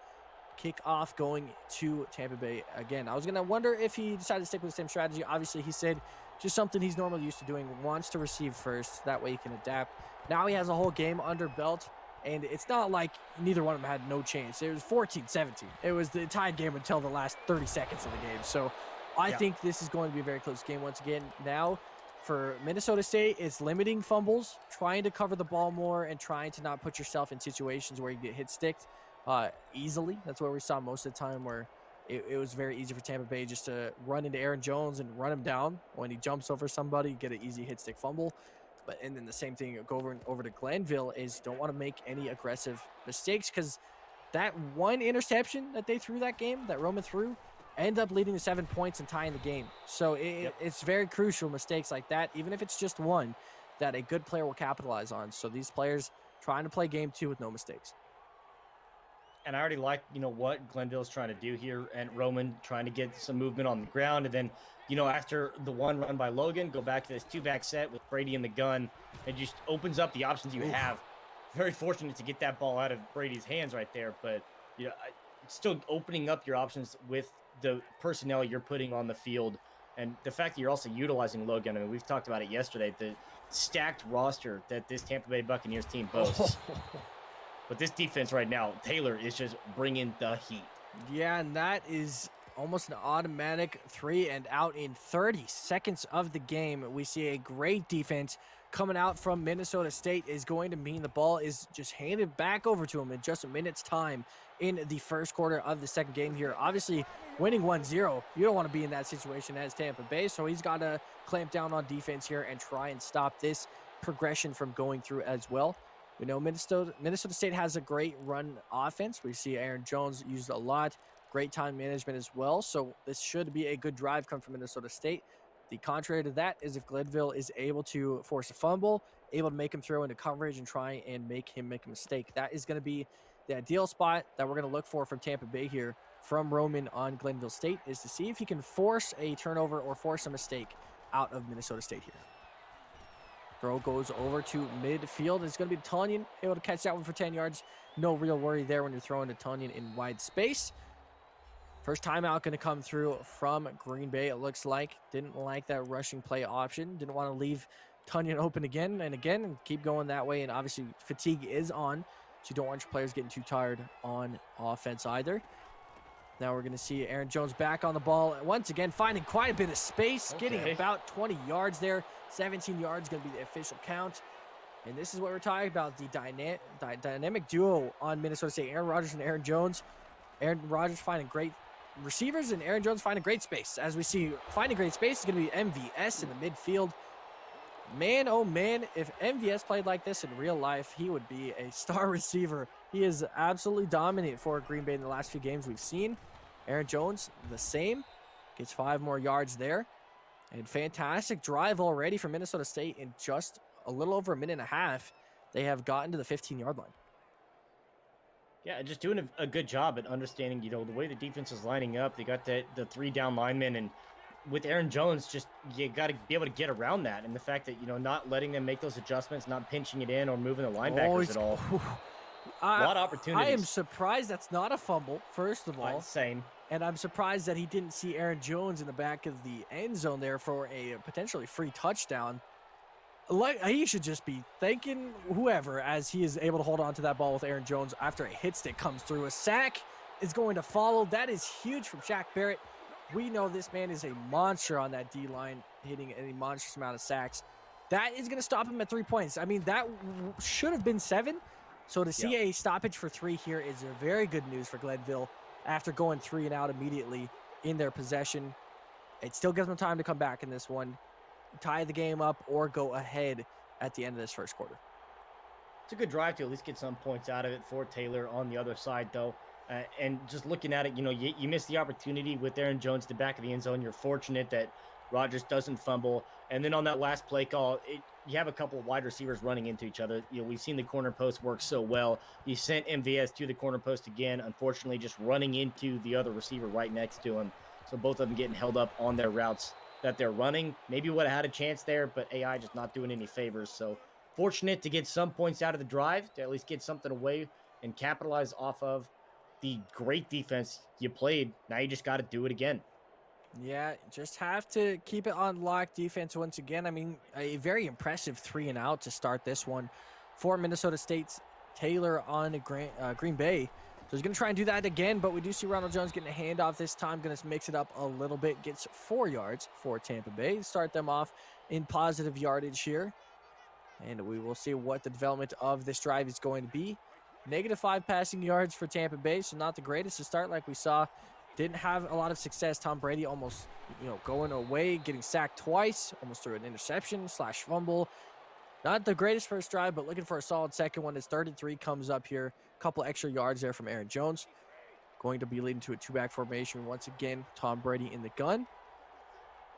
Kickoff going to Tampa Bay again. I was going to wonder if he decided to stick with the same strategy. Obviously, he said just something he's normally used to doing. Wants to receive first. That way he can adapt. Now he has a whole game under belt. And it's not like neither one of them had no chance. It was 14-17. It was the tied game until the last 30 seconds of the game. So I think this is going to be a very close game once again. Now, for Minnesota State, it's limiting fumbles, trying to cover the ball more, and trying to not put yourself in situations where you get hit sticked easily. That's what we saw most of the time, where it was very easy for Tampa Bay just to run into Aaron Jones and run him down. When he jumps over somebody, get an easy hit stick fumble. And then the same thing go over to Glenville is don't want to make any aggressive mistakes, because that one interception that they threw that game, that Roman threw, end up leading to 7 points and tying the game. So it's very crucial mistakes like that, even if it's just one, that a good player will capitalize on. So these players trying to play game 2 with no mistakes.
And I already like, what Glenville's trying to do here, and Roman trying to get some movement on the ground. And then, after the one run by Logan, go back to this 2-back set with Brady in the gun. It just opens up the options you have. Very fortunate to get that ball out of Brady's hands right there. But, still opening up your options with the personnel you're putting on the field. And the fact that you're also utilizing Logan. I mean, we've talked about it yesterday, the stacked roster that this Tampa Bay Buccaneers team boasts. But this defense right now, Taylor is just bringing the heat.
Yeah, and that is almost an automatic 3 and out in 30 seconds of the game. We see a great defense coming out from Minnesota State is going to mean the ball is just handed back over to him in just a minute's time in the first quarter of the second game here. Obviously, winning 1-0, you don't want to be in that situation as Tampa Bay, so he's got to clamp down on defense here and try and stop this progression from going through as well. We know Minnesota State has a great run offense. We see Aaron Jones used a lot. Great time management as well. So this should be a good drive come from Minnesota State. The contrary to that is if Glenville is able to force a fumble, able to make him throw into coverage and try and make him make a mistake. That is going to be the ideal spot that we're going to look for from Tampa Bay here from Roman on Glenville State, is to see if he can force a turnover or force a mistake out of Minnesota State here. Throw goes over to midfield. It's going to be Tunyon able to catch that one for 10 yards. No real worry there when you're throwing to Tunyon in wide space. First timeout going to come through from Green Bay, it looks like. Didn't like that rushing play option. Didn't want to leave Tunyon open again and keep going that way. And obviously fatigue is on, so you don't want your players getting too tired on offense either. Now we're going to see Aaron Jones back on the ball. Once again, finding quite a bit of space, getting about 20 yards there. 17 yards going to be the official count. And this is what we're talking about, the dynamic duo on Minnesota State, Aaron Rodgers and Aaron Jones. Aaron Rodgers finding great receivers and Aaron Jones finding great space. As we see, finding great space is going to be MVS in the midfield. Man, oh man, if MVS played like this in real life, he would be a star receiver. He is absolutely dominant for Green Bay in the last few games we've seen. Aaron Jones, the same. Gets 5 more yards there. And fantastic drive already for Minnesota State in just a little over a minute and a half. They have gotten to the 15-yard line.
Yeah, just doing a good job at understanding, the way the defense is lining up. They got the 3 down linemen, and with Aaron Jones, just you got to be able to get around that. And the fact that, not letting them make those adjustments, not pinching it in or moving the linebackers at all. A lot of opportunities.
I am surprised that's not a fumble, first of all.
Same.
And I'm surprised that he didn't see Aaron Jones in the back of the end zone there for a potentially free touchdown. Like, he should just be thanking whoever as he is able to hold on to that ball with Aaron Jones after a hit stick comes through. A sack is going to follow. That is huge from Shaq Barrett. We know this man is a monster on that D-line, hitting a monstrous amount of sacks. That is going to stop him at 3 points. I mean, that should have been 7. So to see a stoppage for 3 here is a very good news for Glenville after going 3 and out immediately in their possession. It still gives them time to come back in this one, tie the game up, or go ahead at the end of this first quarter.
It's a good drive to at least get some points out of it for Taylor on the other side, though. And just looking at it, you missed the opportunity with Aaron Jones at the back of the end zone. You're fortunate that Rodgers doesn't fumble. And then on that last play call, you have a couple of wide receivers running into each other. We've seen the corner post work so well. You sent MVS to the corner post again, unfortunately just running into the other receiver right next to him. So both of them getting held up on their routes that they're running. Maybe would have had a chance there, but AI just not doing any favors. So fortunate to get some points out of the drive, to at least get something away and capitalize off of the great defense you played. Now you just got to do it again.
Yeah, just have to keep it on lock defense once again. I mean, a very impressive 3 and out to start this one for Minnesota State's Taylor on Green Bay. So he's going to try and do that again, but we do see Ronald Jones getting a handoff this time. Going to mix it up a little bit. Gets 4 yards for Tampa Bay. Start them off in positive yardage here. And we will see what the development of this drive is going to be. -5 passing yards for Tampa Bay, so not the greatest to start like we saw. Didn't have a lot of success. Tom Brady almost, going away, getting sacked twice, almost threw an interception / fumble. Not the greatest first drive, but looking for a solid second one. His 33 comes up here. A couple extra yards there from Aaron Jones. Going to be leading to a 2-back formation once again. Tom Brady in the gun.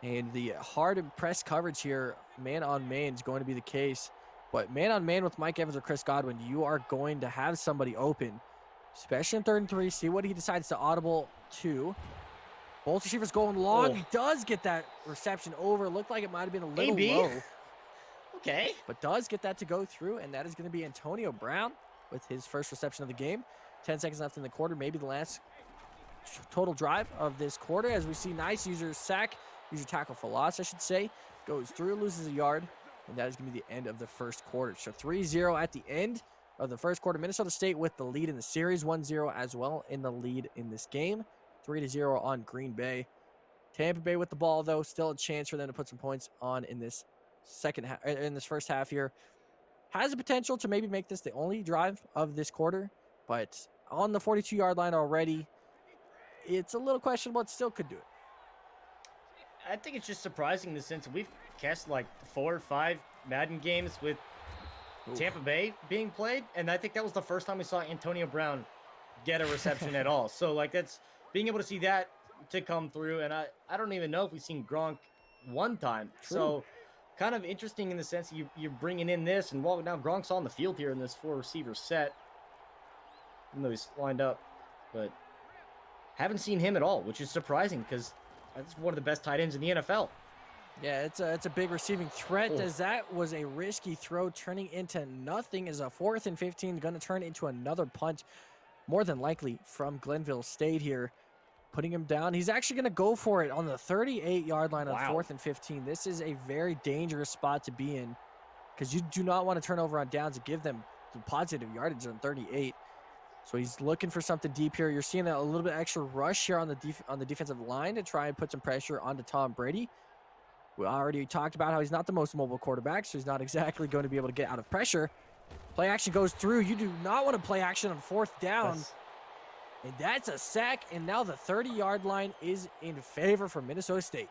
And the hard press coverage here, man-on-man, is going to be the case. But man-on-man with Mike Evans or Chris Godwin, you are going to have somebody open, especially in 3rd and 3. See what he decides to audible to. Both receivers going long. He does get that reception over. Looked like it might have been a little low.
Okay.
But does get that to go through, and that is going to be Antonio Brown with his first reception of the game. 10 seconds left in the quarter, maybe the last total drive of this quarter, as we see NACE user tackle for loss, I should say. Goes through, loses a yard. And that is going to be the end of the first quarter. So 3-0 at the end of the first quarter. Minnesota State with the lead in the series. 1-0 as well in the lead in this game. 3-0 on Green Bay. Tampa Bay with the ball, though. Still a chance for them to put some points on in this first half here. Has the potential to maybe make this the only drive of this quarter. But on the 42-yard line already, it's a little questionable. It still could do it.
I think it's just surprising in the sense that we've cast like 4 or 5 Madden games with Tampa Bay being played, and I think that was the first time we saw Antonio Brown get a reception at all. So like that's being able to see that to come through, and I don't even know if we've seen Gronk one time.
True.
So kind of interesting in the sense that you're bringing in this, and now Gronk's on the field here in this 4 receiver set, even though he's lined up, but haven't seen him at all, which is surprising because that's one of the best tight ends in the NFL.
Yeah, it's a big receiving threat, as that was a risky throw turning into nothing. As a 4th and 15 going to turn into another punt, more than likely from Glenville State here, putting him down. He's actually going to go for it on the 38-yard line on 4th and 15. This is a very dangerous spot to be in because you do not want to turn over on downs and give them the positive yardage on 38. So he's looking for something deep here. You're seeing a little bit extra rush here on the defensive line to try and put some pressure onto Tom Brady. We already talked about how he's not the most mobile quarterback, so he's not exactly going to be able to get out of pressure. Play action goes through. You do not want to play action on 4th down. And that's a sack, and now the 30-yard line is in favor for Minnesota State.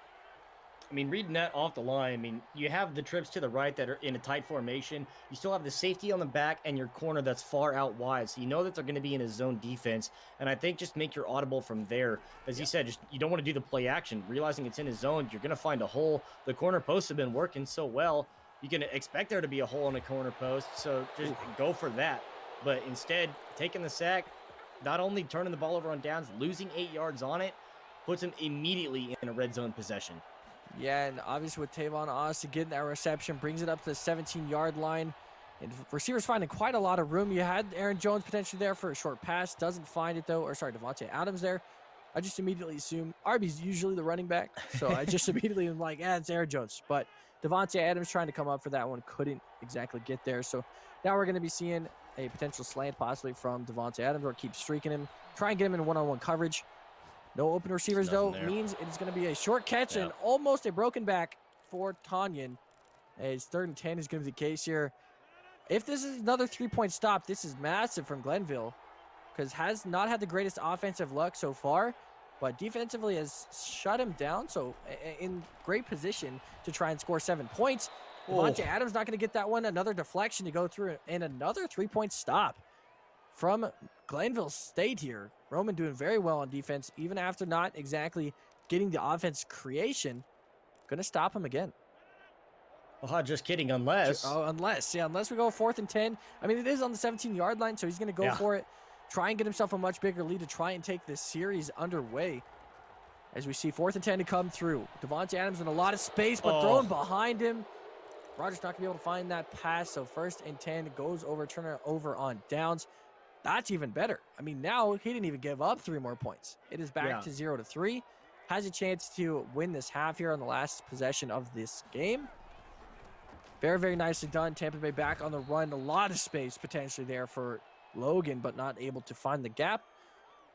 I mean, reading that off the line, I mean, you have the trips to the right that are in a tight formation. You still have the safety on the back and your corner that's far out wide. So you know that they're going to be in a zone defense. And I think just make your audible from there. As you said, just you don't want to do the play action. Realizing it's in a zone, you're going to find a hole. The corner posts have been working so well. You can expect there to be a hole in a corner post. So just go for that. But instead, taking the sack, not only turning the ball over on downs, losing 8 yards on it, puts him immediately in a red zone possession.
Yeah, and obviously with Tavon Austin getting that reception, brings it up to the 17-yard line. And receivers finding quite a lot of room. You had Aaron Jones potentially there for a short pass. Doesn't find it, though. Or, sorry, Devontae Adams there. I just immediately assume Arby's usually the running back. So I just immediately am like, it's Aaron Jones. But Devontae Adams trying to come up for that one. Couldn't exactly get there. So now we're going to be seeing a potential slant possibly from Devontae Adams or keep streaking him. Try and get him in one-on-one coverage. No open receivers, though, means it is going to be a short catch and almost a broken back for Tanyan. As 3rd and 10 is going to be the case here. If this is another 3-point stop, this is massive from Glenville because has not had the greatest offensive luck so far, but defensively has shut him down. So in great position to try and score 7 points. Devontae Adams not going to get that one. Another deflection to go through and another 3-point stop from Glenville State here. Roman doing very well on defense, even after not exactly getting the offense creation. Gonna stop him again.
Oh, just kidding, unless.
Oh, unless we go 4th and 10. I mean, it is on the 17-yard line, so he's gonna go for it. Try and get himself a much bigger lead to try and take this series underway. As we see 4th and 10 to come through. Devontae Adams in a lot of space, but thrown behind him. Rogers not gonna be able to find that pass, so 1st and 10 goes over, turn it over on downs. That's even better. I mean, now he didn't even give up 3 more points. It is back to 0-3. Has a chance to win this half here on the last possession of this game. Very, very nicely done. Tampa Bay back on the run. A lot of space potentially there for Logan, but not able to find the gap.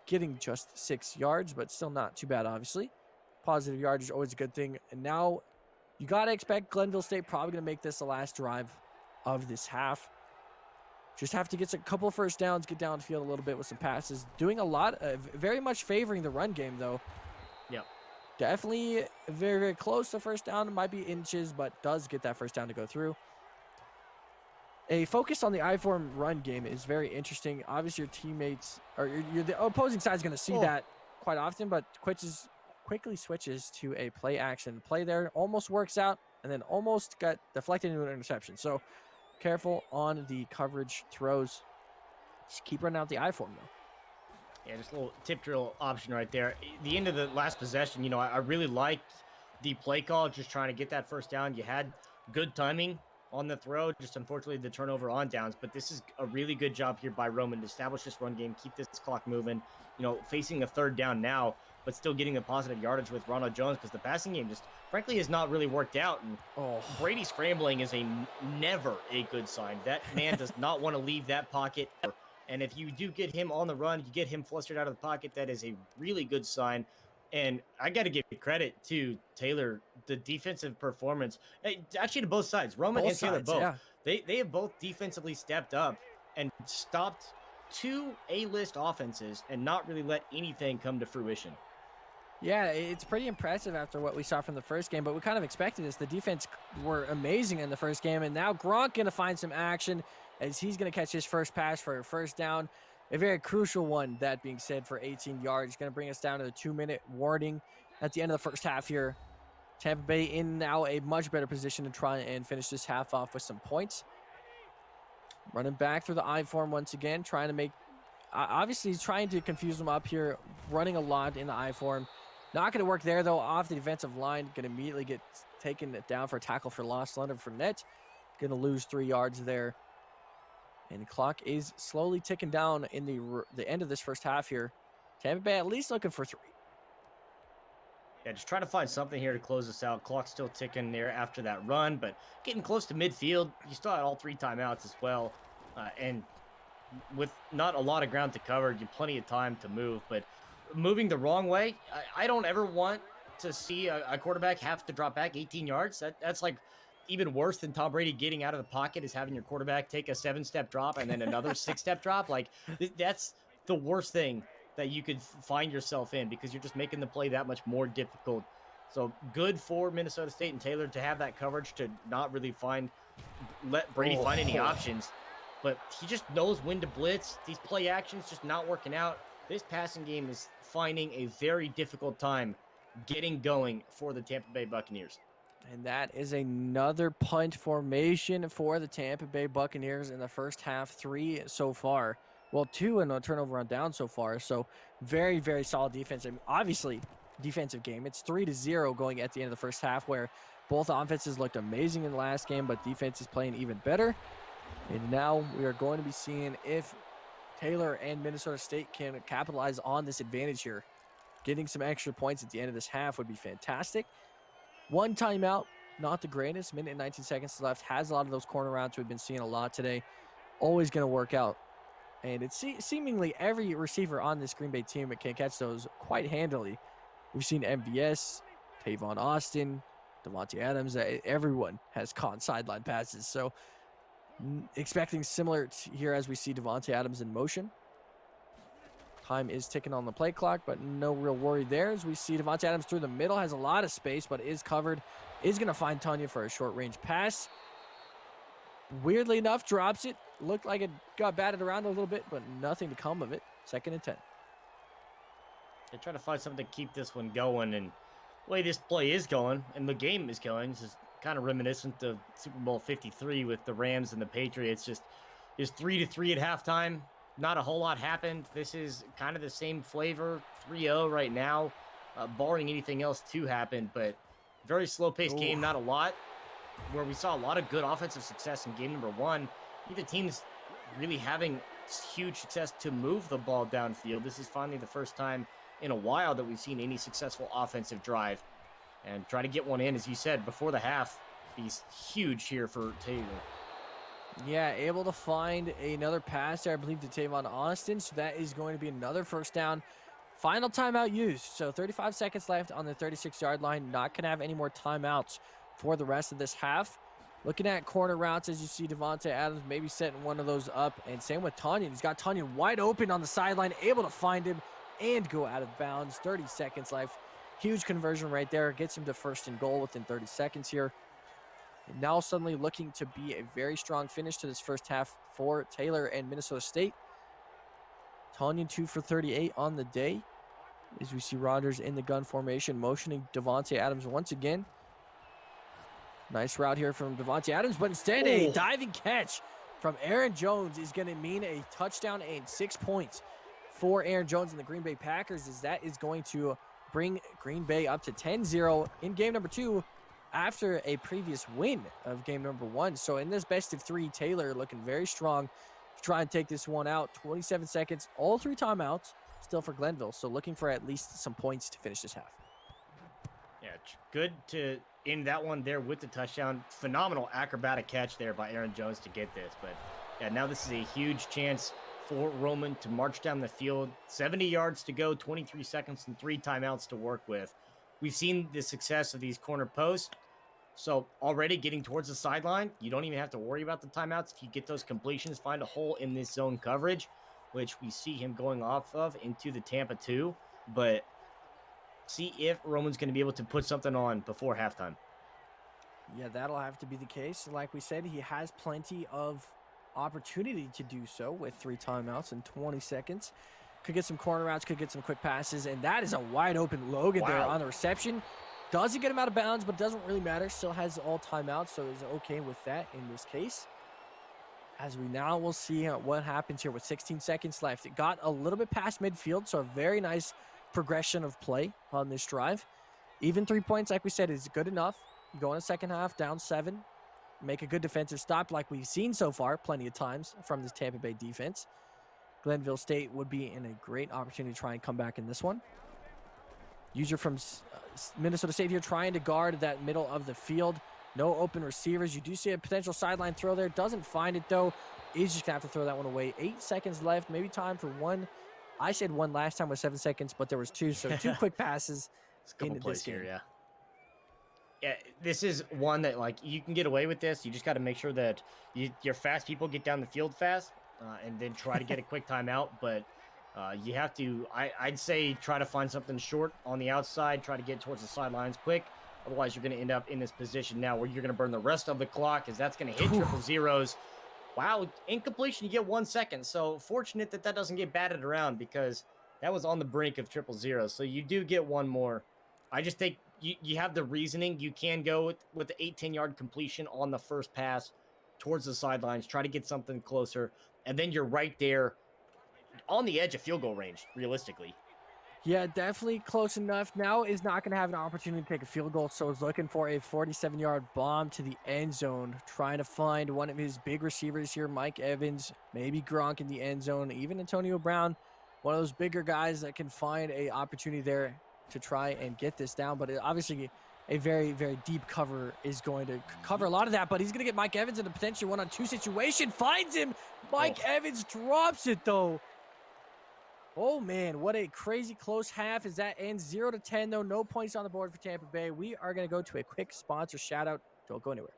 Getting just 6 yards, but still not too bad, obviously. Positive yardage is always a good thing. And now you got to expect Glenville State probably going to make this the last drive of this half. Just have to get a couple of first downs, get downfield a little bit with some passes. Doing a lot, very much favoring the run game, though.
Yep.
Definitely very, very close to first down. It might be inches, but does get that first down to go through. A focus on the I-form run game is very interesting. Obviously, your teammates, or the opposing side is going to see that quite often, but quickly switches to a play action. Play there almost works out, and then almost got deflected into an interception. So, careful on the coverage throws. Just keep running out the I-form, though.
Yeah, just a little tip drill option right there. The end of the last possession, you know, I really liked the play call, just trying to get that first down. You had good timing on the throw, just unfortunately the turnover on downs. But this is a really good job here by Roman to establish this run game, keep this clock moving. You know, facing a 3rd down now, but still getting the positive yardage with Ronald Jones because the passing game just, frankly, has not really worked out. And Brady scrambling is never a good sign. That man does not want to leave that pocket. And if you do get him on the run, you get him flustered out of the pocket, that is a really good sign. And I got to give credit to Taylor, the defensive performance, actually to both sides, Roman and Taylor both. Yeah. They have both defensively stepped up and stopped 2 A-list offenses and not really let anything come to fruition.
Yeah, it's pretty impressive after what we saw from the first game, but we kind of expected this. The defense were amazing in the first game, and now Gronk going to find some action as he's going to catch his first pass for a first down. A very crucial one, that being said, for 18 yards. Going to bring us down to the 2-minute warning at the end of the first half here. Tampa Bay in now a much better position to try and finish this half off with some points. Running back through the I-form once again, trying to make... obviously, he's trying to confuse them up here, running a lot in the I-form. Not going to work there, though, off the defensive line. Going to immediately get taken down for a tackle for loss. Leonard Fournette going to lose 3 yards there. And the clock is slowly ticking down in the end of this first half here. Tampa Bay at least looking for 3.
Yeah, just try to find something here to close this out. Clock's still ticking there after that run, but getting close to midfield. You still had all 3 timeouts as well. And with not a lot of ground to cover, you have plenty of time to move. But moving the wrong way, I don't ever want to see a quarterback have to drop back 18 yards. That's like even worse than Tom Brady getting out of the pocket is having your quarterback take a 7-step drop and then another 6-step drop. Like that's the worst thing that you could find yourself in because you're just making the play that much more difficult. So good for Minnesota State and Taylor to have that coverage to not really let Brady find any options. But he just knows when to blitz. These play actions just not working out. This passing game is finding a very difficult time getting going for the Tampa Bay Buccaneers.
And that is another punt formation for the Tampa Bay Buccaneers in the first half. 3 so far. Well, 2 and a turnover on down so far. So very, very solid defense. I mean, obviously, defensive game. It's 3-0 going at the end of the first half where both offenses looked amazing in the last game, but defense is playing even better. And now we are going to be seeing if Taylor and Minnesota State can capitalize on this advantage here. Getting some extra points at the end of this half would be fantastic. 1 timeout, not the greatest. Minute and 19 seconds left. Has a lot of those corner routes we've been seeing a lot today. Always going to work out. And it's seemingly every receiver on this Green Bay team can catch those quite handily. We've seen MVS, Tavon Austin, Davante Adams. Everyone has caught sideline passes. So expecting similar here as we see Davante Adams in motion. Time is ticking on the play clock, but no real worry there as we see Davante Adams through the middle. Has a lot of space, but is covered. Is going to find Tanya for a short-range pass. Weirdly enough, drops it. Looked like it got batted around a little bit, but nothing to come of it. 2nd and 10.
They try to find something to keep this one going, and the way this play is going and the game is going is just kind of reminiscent of Super Bowl 53 with the Rams and the Patriots. Just 3-3 at halftime. Not a whole lot happened. This is kind of the same flavor, 3-0 right now, barring anything else to happen, but very slow-paced game, not a lot, where we saw a lot of good offensive success in game number 1. Neither team's really having huge success to move the ball downfield. This is finally the first time in a while that we've seen any successful offensive drive. And try to get one in, as you said, before the half, is huge here for Taylor.
Yeah, able to find another pass there, I believe, to Tavon Austin. So that is going to be another first down. Final timeout used. So 35 seconds left on the 36-yard line. Not going to have any more timeouts for the rest of this half. Looking at corner routes, as you see Davante Adams maybe setting one of those up. And same with Tanya. He's got Tanya wide open on the sideline, able to find him and go out of bounds. 30 seconds left. Huge conversion right there. Gets him to 1st and goal within 30 seconds here. And now suddenly looking to be a very strong finish to this first half for Taylor and Minnesota State. Tanya 2 for 38 on the day. As we see Rodgers in the gun formation, motioning Davante Adams once again. Nice route here from Davante Adams, but instead a diving catch from Aaron Jones is going to mean a touchdown and 6 points for Aaron Jones and the Green Bay Packers, as that is going to bring Green Bay up to 10-0 in game number 2 after a previous win of game number 1. So in this best of 3, Taylor looking very strong to try and take this one out. 27 seconds, all 3 timeouts still for Glenville. So looking for at least some points to finish this half.
Yeah, good to end that one there with the touchdown. Phenomenal acrobatic catch there by Aaron Jones to get this. But yeah, now this is a huge chance for Roman to march down the field. 70 yards to go, 23 seconds and 3 timeouts to work with. We've seen the success of these corner posts. So already getting towards the sideline, you don't even have to worry about the timeouts. If you get those completions, find a hole in this zone coverage, which we see him going off of into the Tampa 2. But see if Roman's going to be able to put something on before halftime.
Yeah, that'll have to be the case. Like we said, he has plenty of opportunity to do so with 3 timeouts in 20 seconds. Could get some corner routes, could get some quick passes, and that is a wide open Logan there on the reception. Doesn't get him out of bounds, but doesn't really matter. Still has all timeouts, so is okay with that in this case. As we now will see what happens here with 16 seconds left. It got a little bit past midfield, so a very nice progression of play on this drive. Even 3 points, like we said, is good enough. You go in the second half, down 7. Make a good defensive stop like we've seen so far plenty of times from this Tampa Bay defense. Glenville State would be in a great opportunity to try and come back in this one. User from Minnesota State here trying to guard that middle of the field. No open receivers. You do see a potential sideline throw there. Doesn't find it, though. He's just going to have to throw that one away. 8 seconds left. Maybe time for one. I said one last time with 7 seconds, but there was 2. So 2 quick passes.
It's a couple
in
plays
this game.
here, yeah. Yeah, this is one that like you can get away with this. You just got to make sure that your fast people get down the field fast, and then try to get a quick timeout. But you have to, I'd say, try to find something short on the outside. Try to get towards the sidelines quick. Otherwise, you're going to end up in this position now where you're going to burn the rest of the clock, as that's going to hit triple zeros. Wow, incompletion, you get 1 second. So fortunate that that doesn't get batted around, because that was on the brink of triple zeros. So you do get one more. I just think you have the reasoning. You can go with the 8-10 yard completion on the first pass towards the sidelines. Try to get something closer. And then you're right there on the edge of field goal range, realistically.
Yeah, definitely close enough. Now is not going to have an opportunity to take a field goal, so is looking for a 47-yard bomb to the end zone, trying to find one of his big receivers here, Mike Evans, maybe Gronk in the end zone, even Antonio Brown, one of those bigger guys that can find a opportunity there to try and get this down. But obviously a very, very deep cover is going to cover a lot of that, but he's going to get Mike Evans in a potentially 1-on-2 situation, finds him. Mike Evans drops it, though. Oh, man, what a crazy close half as that ends 0-10, though. No points on the board for Tampa Bay. We are going to go to a quick sponsor shout-out. Don't go anywhere.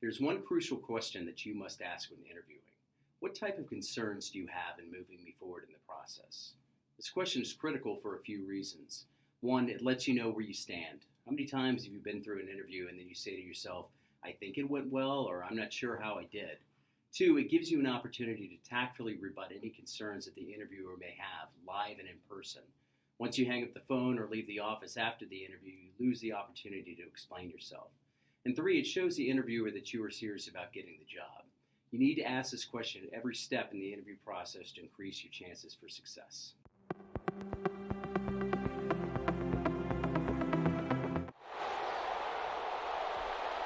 There's one crucial question that you must ask when interviewing. What type of concerns do you have in moving me forward in the process? This question is critical for a few reasons. One, it lets you know where you stand. How many times have you been through an interview and then you say to yourself, I think it went well, or I'm not sure how I did? Two, it gives you an opportunity to tactfully rebut any concerns that the interviewer may have, live and in person. Once you hang up the phone or leave the office after the interview, you lose the opportunity to explain yourself. And three, it shows the interviewer that you are serious about getting the job. You need to ask this question at every step in the interview process to increase your chances for success.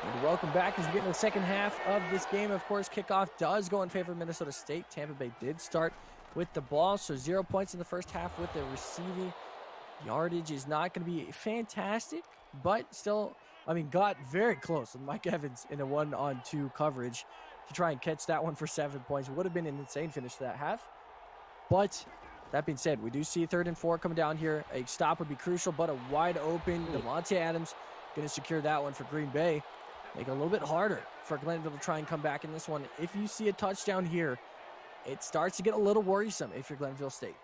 And welcome back as we get into the second half of this game. Of course, kickoff does go in favor of Minnesota State. Tampa Bay did start with the ball, so 0 points in the first half with the receiving yardage is not going to be fantastic, but still, I mean, got very close with Mike Evans in a 1-on-2 coverage to try and catch that one for 7 points. Would have been an insane finish to that half. But that being said, we do see 3rd and 4 coming down here. A stop would be crucial, but a wide open Devontae Adams going to secure that one for Green Bay. Make it a little bit harder for Glenville to try and come back in this one. If you see a touchdown here, it starts to get a little worrisome if you're Glenville State.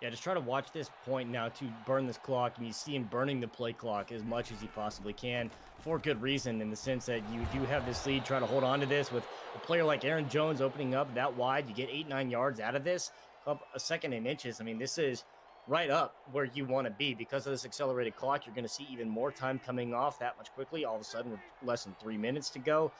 Yeah, just try to watch this point now to burn this clock, and you see him burning the play clock as much as he possibly can for good reason, in the sense that you do have this lead. Try to hold on to this with a player like Aaron Jones opening up that wide. You get 8-9 yards out of this, up a second in inches. I mean, this is right up where you want to be. Because of this accelerated clock, you're going to see even more time coming off that much quickly, all of a sudden with less than 3 minutes to go.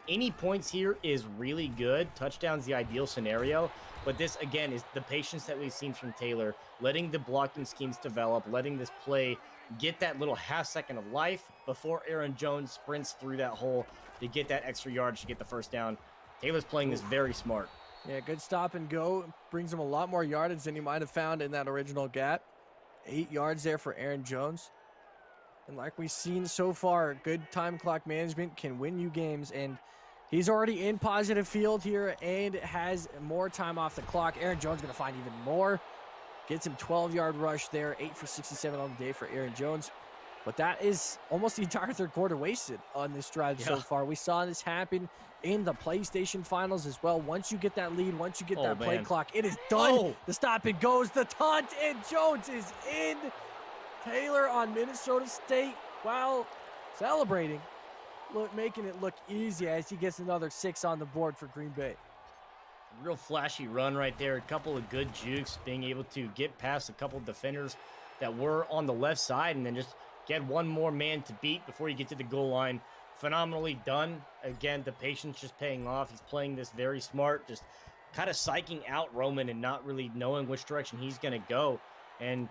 Any points here is really good. Touchdown's the ideal scenario, but this again is the patience that we've seen from Taylor, letting the blocking schemes develop, letting this play get that little half second of life before Aaron Jones sprints through that hole to get that extra yardage to get the first down. Taylor's playing this very smart.
Yeah, good stop and go. Brings him a lot more yardage than he might have found in that original gap. 8 yards there for Aaron Jones. And like we've seen so far, good time clock management can win you games. And he's already in positive field here and has more time off the clock. Aaron Jones going to find even more. Gets him 12-yard rush there. 8 for 67 on the day for Aaron Jones. But that is almost the entire third quarter wasted on this drive so far. We saw this happen in the PlayStation Finals as well. Once you get that lead, once you get that play clock, it is done. The stop and goes, the taunt, and Jones is in. Taylor on Minnesota State, while celebrating, making it look easy as he gets another 6 on the board for Green Bay.
Real flashy run right there. A couple of good jukes, being able to get past a couple of defenders that were on the left side and then just get one more man to beat before you get to the goal line. Phenomenally done. Again, the patience just paying off. He's playing this very smart, just kind of psyching out Roman and not really knowing which direction he's going to go. And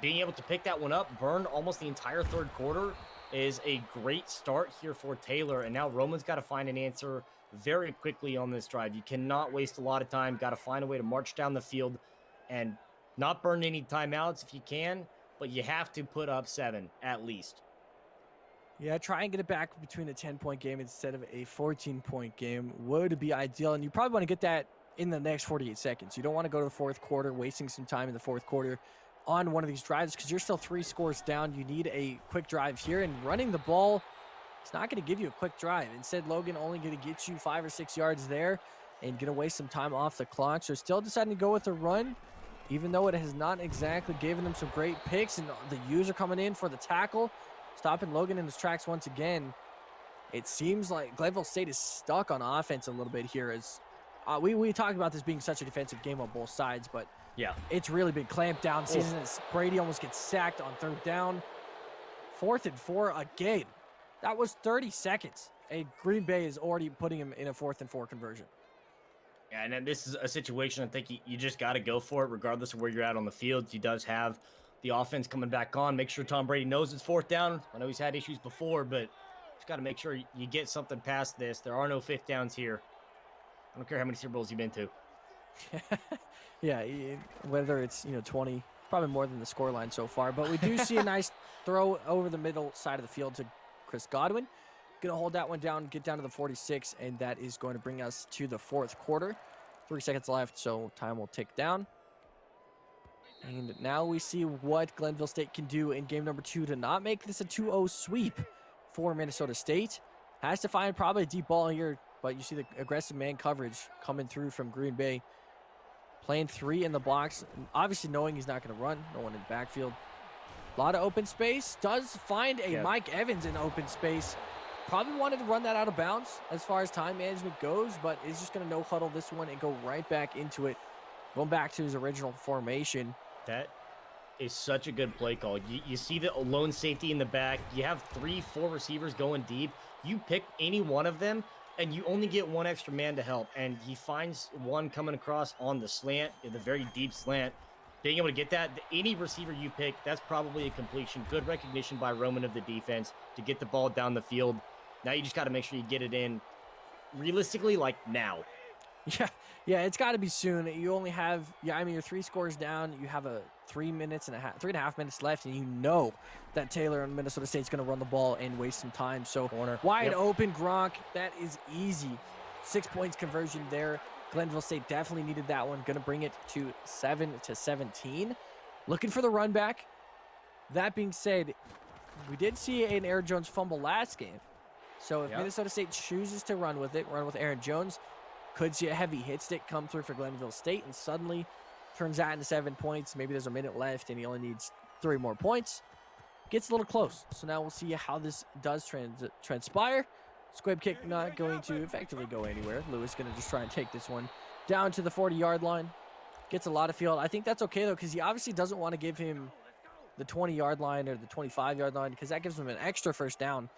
being able to pick that one up, burn almost the entire third quarter, is a great start here for Taylor. And now Roman's got to find an answer very quickly on this drive. You cannot waste a lot of time. Got to find a way to march down the field and not burn any timeouts if you can, but you have to put up 7 at least.
Yeah, try and get it back between a 10-point game instead of a 14-point game would be ideal. And you probably want to get that in the next 48 seconds. You don't want to go to the fourth quarter, wasting some time in the fourth quarter on one of these drives because you're still 3 scores down. You need a quick drive here, and running the ball, it's not going to give you a quick drive. Instead, Logan only going to get you 5 or 6 yards there and going to waste some time off the clock. So still deciding to go with the run, even though it has not exactly given them some great picks, and the U's are coming in for the tackle, stopping Logan in his tracks once again. It seems like Glenville State is stuck on offense a little bit here. As we talked about this being such a defensive game on both sides, but
Yeah.
it's really been clamped down season. As Brady almost gets sacked on 3rd down. 4th and 4 again. That was 30 seconds. And Green Bay is already putting him in a 4th and 4 conversion.
Yeah, and then this is a situation I think you just got to go for it regardless of where you're at on the field. He does have the offense coming back on. Make sure Tom Brady knows it's 4th down. I know he's had issues before, but just got to make sure you get something past this. There are no 5th downs here. I don't care how many Super Bowls you've been to.
Yeah, whether it's 20, probably more than the scoreline so far. But we do see a nice throw over the middle side of the field to Chris Godwin. Going to hold that one down, get down to the 46, and that is going to bring us to the 4th quarter. 3 seconds left, so time will tick down. And now we see what Glenville State can do in game number 2 to not make this a 2-0 sweep for Minnesota State. Has to find probably a deep ball here, but you see the aggressive man coverage coming through from Green Bay. Playing 3 in the box, obviously knowing he's not going to run. No one in the backfield. A lot of open space. Does find a Mike Evans in open space. Probably wanted to run that out of bounds as far as time management goes, but is just going to no-huddle this one and go right back into it. Going back to his original formation.
That is such a good play call. You see the lone safety in the back. You have 3-4 receivers going deep. You pick any one of them, and you only get one extra man to help. And he finds one coming across on the slant, the very deep slant. Being able to get that, any receiver you pick, that's probably a completion. Good recognition by Roman of the defense to get the ball down the field. Now you just got to make sure you get it in realistically, like now.
Yeah, it's got to be soon. You only have, you're 3 scores down. You have 3.5 minutes left, and you know that Taylor and Minnesota State's going to run the ball and waste some time. So
Corner.
Wide open Gronk, that is easy. 6 points conversion there. Glenville State definitely needed that one. Going to bring it to 7-17. Looking for the run back. That being said, we did see an Aaron Jones fumble last game. So if Minnesota State chooses to run with Aaron Jones, could see a heavy hit stick come through for Glenville State and suddenly turns that into 7 points. Maybe there's a minute left and he only needs 3 more points. Gets a little close. So now we'll see how this does transpire. Squib kick not going to effectively go anywhere. Lewis going to just try and take this one down to the 40-yard line. Gets a lot of field. I think that's okay, though, because he obviously doesn't want to give him the 20-yard line or the 25-yard line because that gives him an extra first down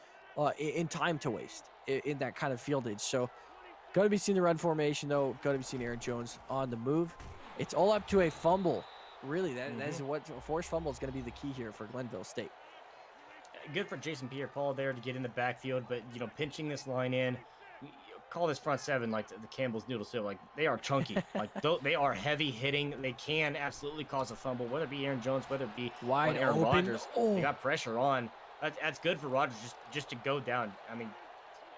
in time to waste in that kind of fieldage. So going to be seeing the run formation, though. Going to be seeing Aaron Jones on the move. It's all up to a fumble. Really, that is what a forced fumble is going to be the key here for Glenville State.
Good for Jason Pierre-Paul there to get in the backfield, but, pinching this line in, call this front 7 like the Campbell's noodle soup. Like, they are chunky. Like, they are heavy hitting. They can absolutely cause a fumble, whether it be Aaron Jones, whether it be
wide
Aaron
open.
Rodgers. They got pressure on. That's good for Rodgers just to go down. I mean,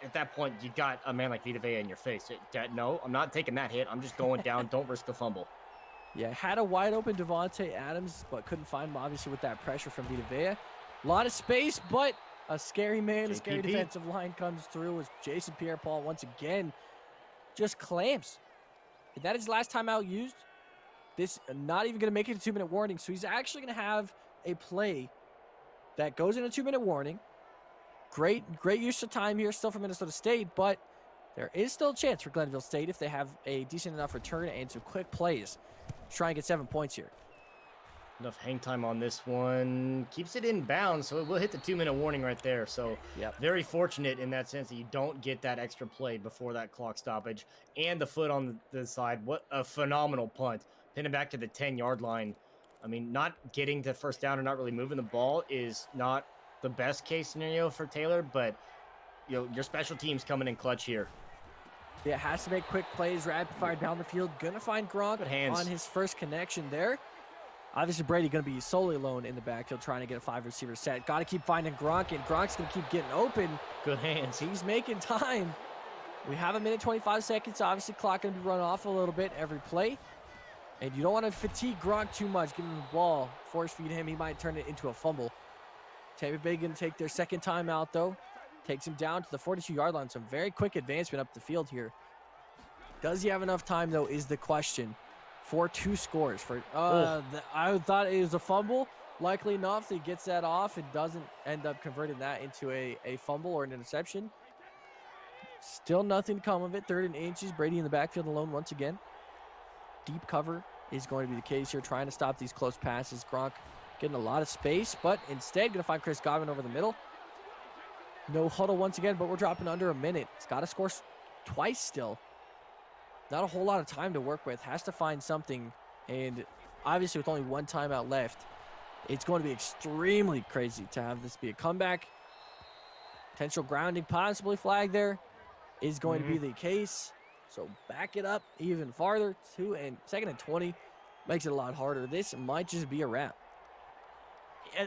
at that point, you got a man like Vita Vea in your face. No, I'm not taking that hit. I'm just going down. Don't risk the fumble.
Yeah, had a wide open Devontae Adams, but couldn't find him, obviously, with that pressure from Vita Vea. A lot of space, but a scary man, a scary defensive line comes through as Jason Pierre-Paul once again just clamps. That is last time out used. This not even going to make it a 2-minute warning, so he's actually going to have a play that goes in a 2-minute warning. Great use of time here still for Minnesota State, but there is still a chance for Glenville State if they have a decent enough return and some quick plays to try and get 7 points here.
Enough hang time on this one. Keeps it in bounds, so it will hit the 2-minute warning right there. So very fortunate in that sense that you don't get that extra play before that clock stoppage. And the foot on the side. What a phenomenal punt. Pinning back to the 10-yard line. I mean, not getting to first down or not really moving the ball is not the best case scenario for Taylor, but your special teams coming in clutch here.
Yeah, has to make quick plays, rapid fire down the field. Gonna find Gronk on his first connection there. Obviously, Brady going to be solely alone in the backfield trying to get a 5-receiver set. Got to keep finding Gronk, and Gronk's going to keep getting open.
Good hands.
He's making time. We have a minute 25 seconds. Obviously, clock going to be run off a little bit every play. And you don't want to fatigue Gronk too much. Give him the ball. Force feed him. He might turn it into a fumble. Tampa Bay going to take their second timeout, though. Takes him down to the 42-yard line. Some very quick advancement up the field here. Does he have enough time, though, is the question. For 2 scores. I thought it was a fumble. Likely enough, he gets that off and doesn't end up converting that into a fumble or an interception. Still nothing to come of it. 3rd and inches. Brady in the backfield alone once again. Deep cover is going to be the case here, trying to stop these close passes. Gronk getting a lot of space, but instead going to find Chris Godwin over the middle. No huddle once again, but we're dropping under a minute. It's got to score twice still. Not a whole lot of time to work with. Has to find something, and obviously with only 1 timeout left, it's going to be extremely crazy to have this be a comeback. Potential grounding possibly flag there is going to be the case. So back it up even farther. 2nd and 20 makes it a lot harder. This might just be a wrap.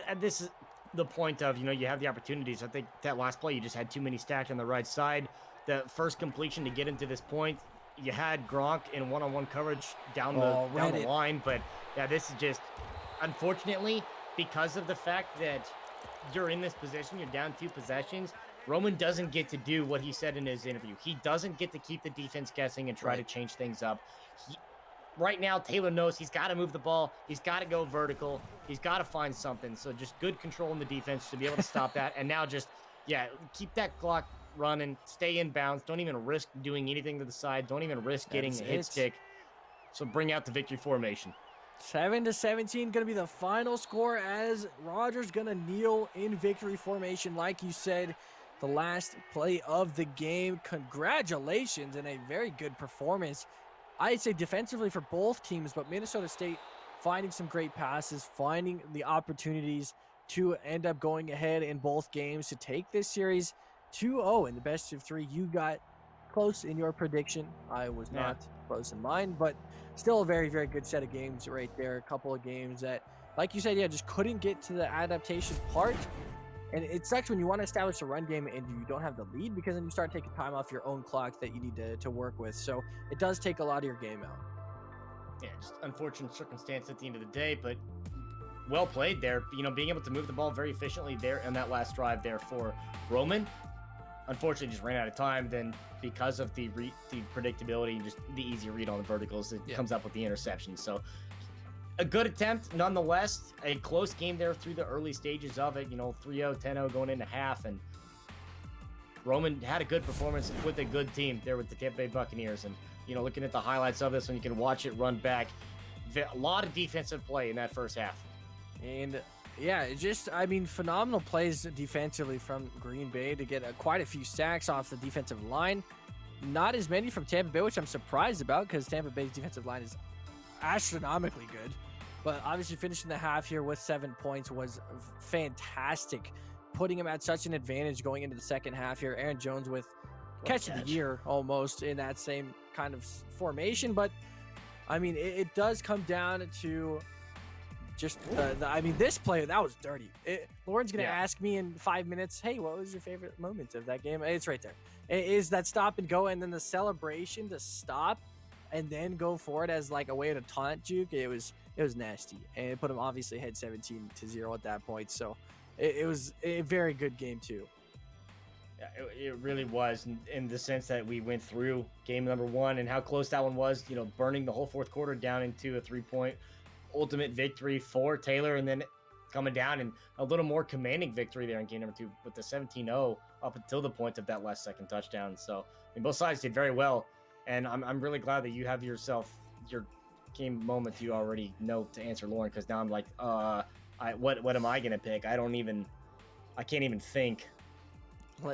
And this is the point of, you have the opportunities. I think that last play, you just had too many stacked on the right side. The first completion to get into this point, you had Gronk in one-on-one coverage down the line. But, yeah, this is just, unfortunately, because of the fact that you're in this position, you're down 2 possessions, Roman doesn't get to do what he said in his interview. He doesn't get to keep the defense guessing and try to change things up. Right now, Taylor knows he's got to move the ball. He's got to go vertical. He's got to find something. So just good control in the defense to be able to stop that. And now just, keep that clock running. Stay in bounds. Don't even risk doing anything to the side. Don't even risk getting a hit stick. So bring out the victory formation.
7-17 going to be the final score as Rodgers going to kneel in victory formation. Like you said, the last play of the game. Congratulations and a very good performance. I'd say defensively for both teams, but Minnesota State finding some great passes, finding the opportunities to end up going ahead in both games to take this series 2-0 in the best of 3. You got close in your prediction. I was not close in mine, but still a very, very good set of games right there. A couple of games that, like you said, just couldn't get to the adaptation part. And it sucks when you want to establish a run game and you don't have the lead, because then you start taking time off your own clock that you need to work with. So it does take a lot of your game out.
Yeah, just unfortunate circumstance at the end of the day, but well played there. Being able to move the ball very efficiently there in that last drive there for Roman. Unfortunately, just ran out of time. Then because of the predictability and just the easy read on the verticals, it comes up with the interception. So a good attempt, nonetheless. A close game there through the early stages of it. 3-0, 10-0 going into half. And Roman had a good performance with a good team there with the Tampa Bay Buccaneers. And, looking at the highlights of this one, you can watch it run back. A lot of defensive play in that first half.
And, phenomenal plays defensively from Green Bay to get quite a few sacks off the defensive line. Not as many from Tampa Bay, which I'm surprised about, because Tampa Bay's defensive line is astronomically good. But obviously finishing the half here with 7 points was fantastic, putting him at such an advantage going into the second half here. Aaron Jones with catch of the year almost in that same kind of formation. But it does come down to just this play that was dirty. Lauren's gonna ask me in 5 minutes, hey, what was your favorite moment of that game? It's right there. It is that stop and go, and then the celebration to stop and then go for it as like a way to taunt Juke. It was nasty, and it put him obviously ahead 17-0 at that point. So it was a very good game too.
Yeah, it really was, in the sense that we went through game number 1 and how close that one was. Burning the whole fourth quarter down into a 3-point ultimate victory for Taylor, and then coming down and a little more commanding victory there in game number 2 with the 17-0 up until the point of that last second touchdown. So both sides did very well. And I'm really glad that you have your game moment you already know to answer Lauren, because now I'm like, what am I gonna pick? I can't even think.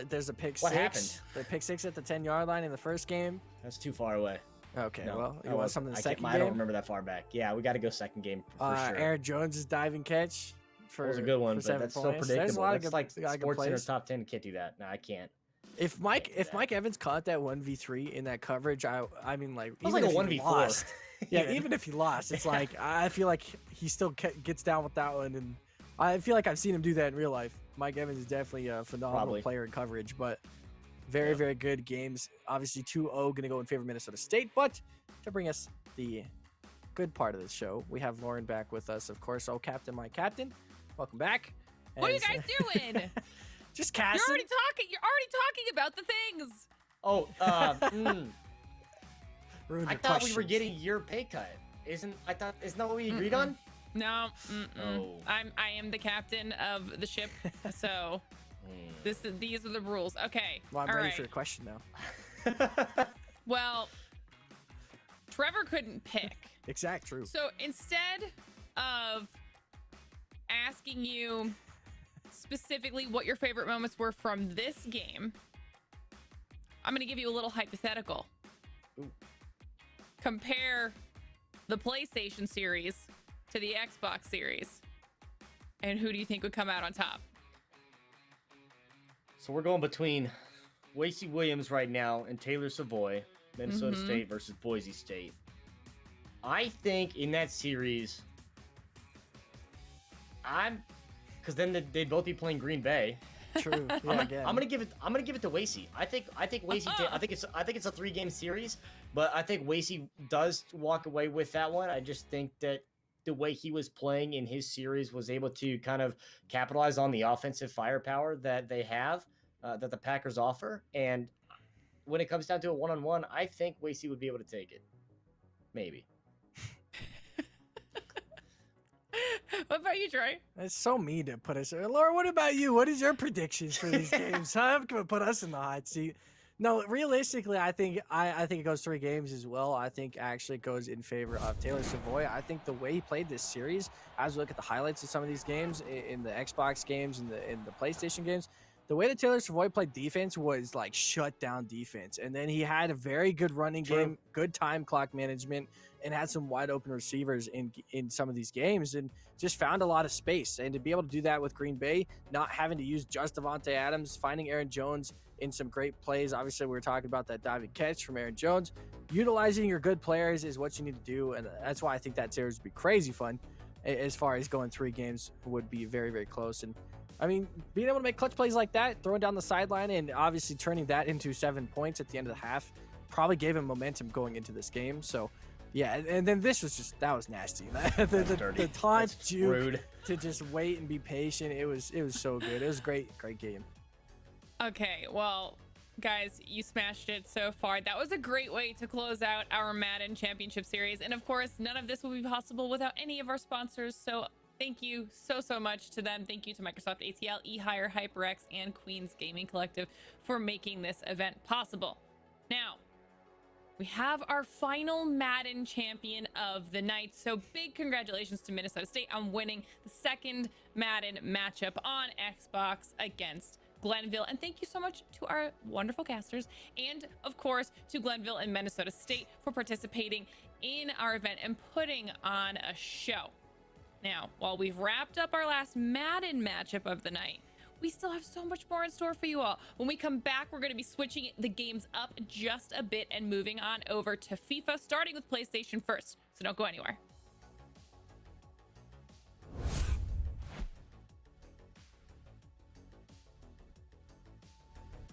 There's a pick
what
six.
Happened?
The pick 6 at the 10-yard line in the first game.
That's too far away.
Okay,
No,
well, you want something in the second game?
I don't remember that far back. Yeah, we got to go second game for sure.
Aaron Jones' diving catch.
That was a good one, but that's so predictable.
There's a lot of
that's
good,
like Sports Center top 10 can't do that. No, I can't.
If Mike Evans caught that 1v3 in that coverage, I mean, like,
it was like a
1v4. Yeah, even if he lost, it's like I feel like he still gets down with that one, and I feel like I've seen him do that in real life. Mike Evans is definitely a phenomenal player in coverage, but Very,
Yep.
very good games. Obviously, 2-0 going to go in favor of Minnesota State. But to bring us the good part of the show, we have Lauren back with us, of course. Oh, Captain, my captain. Welcome back.
What are you
As-
guys doing?
Just
You're
casting.
already talking. You're already talking about the things.
Oh,
Ruined
I
your
thought we were
questions.
getting your pay cut. Isn't that what we agreed on?
No,
Oh.
I am the captain of the ship, so these are the rules. Okay,
Well, I'm
all
ready
right.
for your question now.
Well, Trevor couldn't pick,
Exact, true.
so instead of asking you specifically what your favorite moments were from this game, I'm gonna give you a little hypothetical.
Ooh.
Compare the PlayStation series to the Xbox series, and who do you think would come out on top?
So we're going between Wasey Williams right now and Taylor Savoy, Minnesota
Mhm.
State versus Boise State. I think in that series, because then they'd both be playing Green Bay.
True. Yeah, again.
I'm gonna give it to Wasey. I think Wasey. I think it's a 3-game series, but I think Wasey does walk away with that one. I just think that the way he was playing in his series was able to kind of capitalize on the offensive firepower that they have, that the Packers offer. And when it comes down to a 1-on-1, I think Wasey would be able to take it. Maybe.
What about you, Troy?
It's so mean to put us. Laura, what about you? What is your predictions for these games? I'm gonna put us in the hot seat. No, realistically, I think it goes 3 games as well. I think actually it goes in favor of Taylor Savoy. I think the way he played this series, as we look at the highlights of some of these games in the Xbox games and in the PlayStation games, the way that Taylor Savoy played defense was like shut down defense. And then he had a very good running
True.
game, good time clock management, and had some wide open receivers in some of these games and just found a lot of space. And to be able to do that with Green Bay, not having to use just Devontae Adams, finding Aaron Jones in some great plays. Obviously, we were talking about that diving catch from Aaron Jones. Utilizing your good players is what you need to do. And that's why I think that series would be crazy fun. As far as going 3 games would be very, very close. And I mean, being able to make clutch plays like that, throwing down the sideline and obviously turning that into 7 points at the end of the half probably gave him momentum going into this game. So yeah, and then that was nasty.
That's dirty.
The taunt
That's
juke
rude.
to just wait and be patient. It was so good. It was a great game.
Okay, well, guys, you smashed it so far. That was a great way to close out our Madden Championship Series. And of course, none of this would be possible without any of our sponsors. So thank you so much to them. Thank you to Microsoft ATL, eHire, HyperX, and Queens Gaming Collective for making this event possible. Now, we have our final Madden champion of the night. So big congratulations to Minnesota State on winning the second Madden matchup on Xbox against Glenville. And thank you so much to our wonderful casters and of course to Glenville and Minnesota State for participating in our event and putting on a show. Now, while we've wrapped up our last Madden matchup of the night, we still have so much more in store for you all. When we come back, we're going to be switching the games up just a bit and moving on over to FIFA, starting with PlayStation first. So don't go anywhere.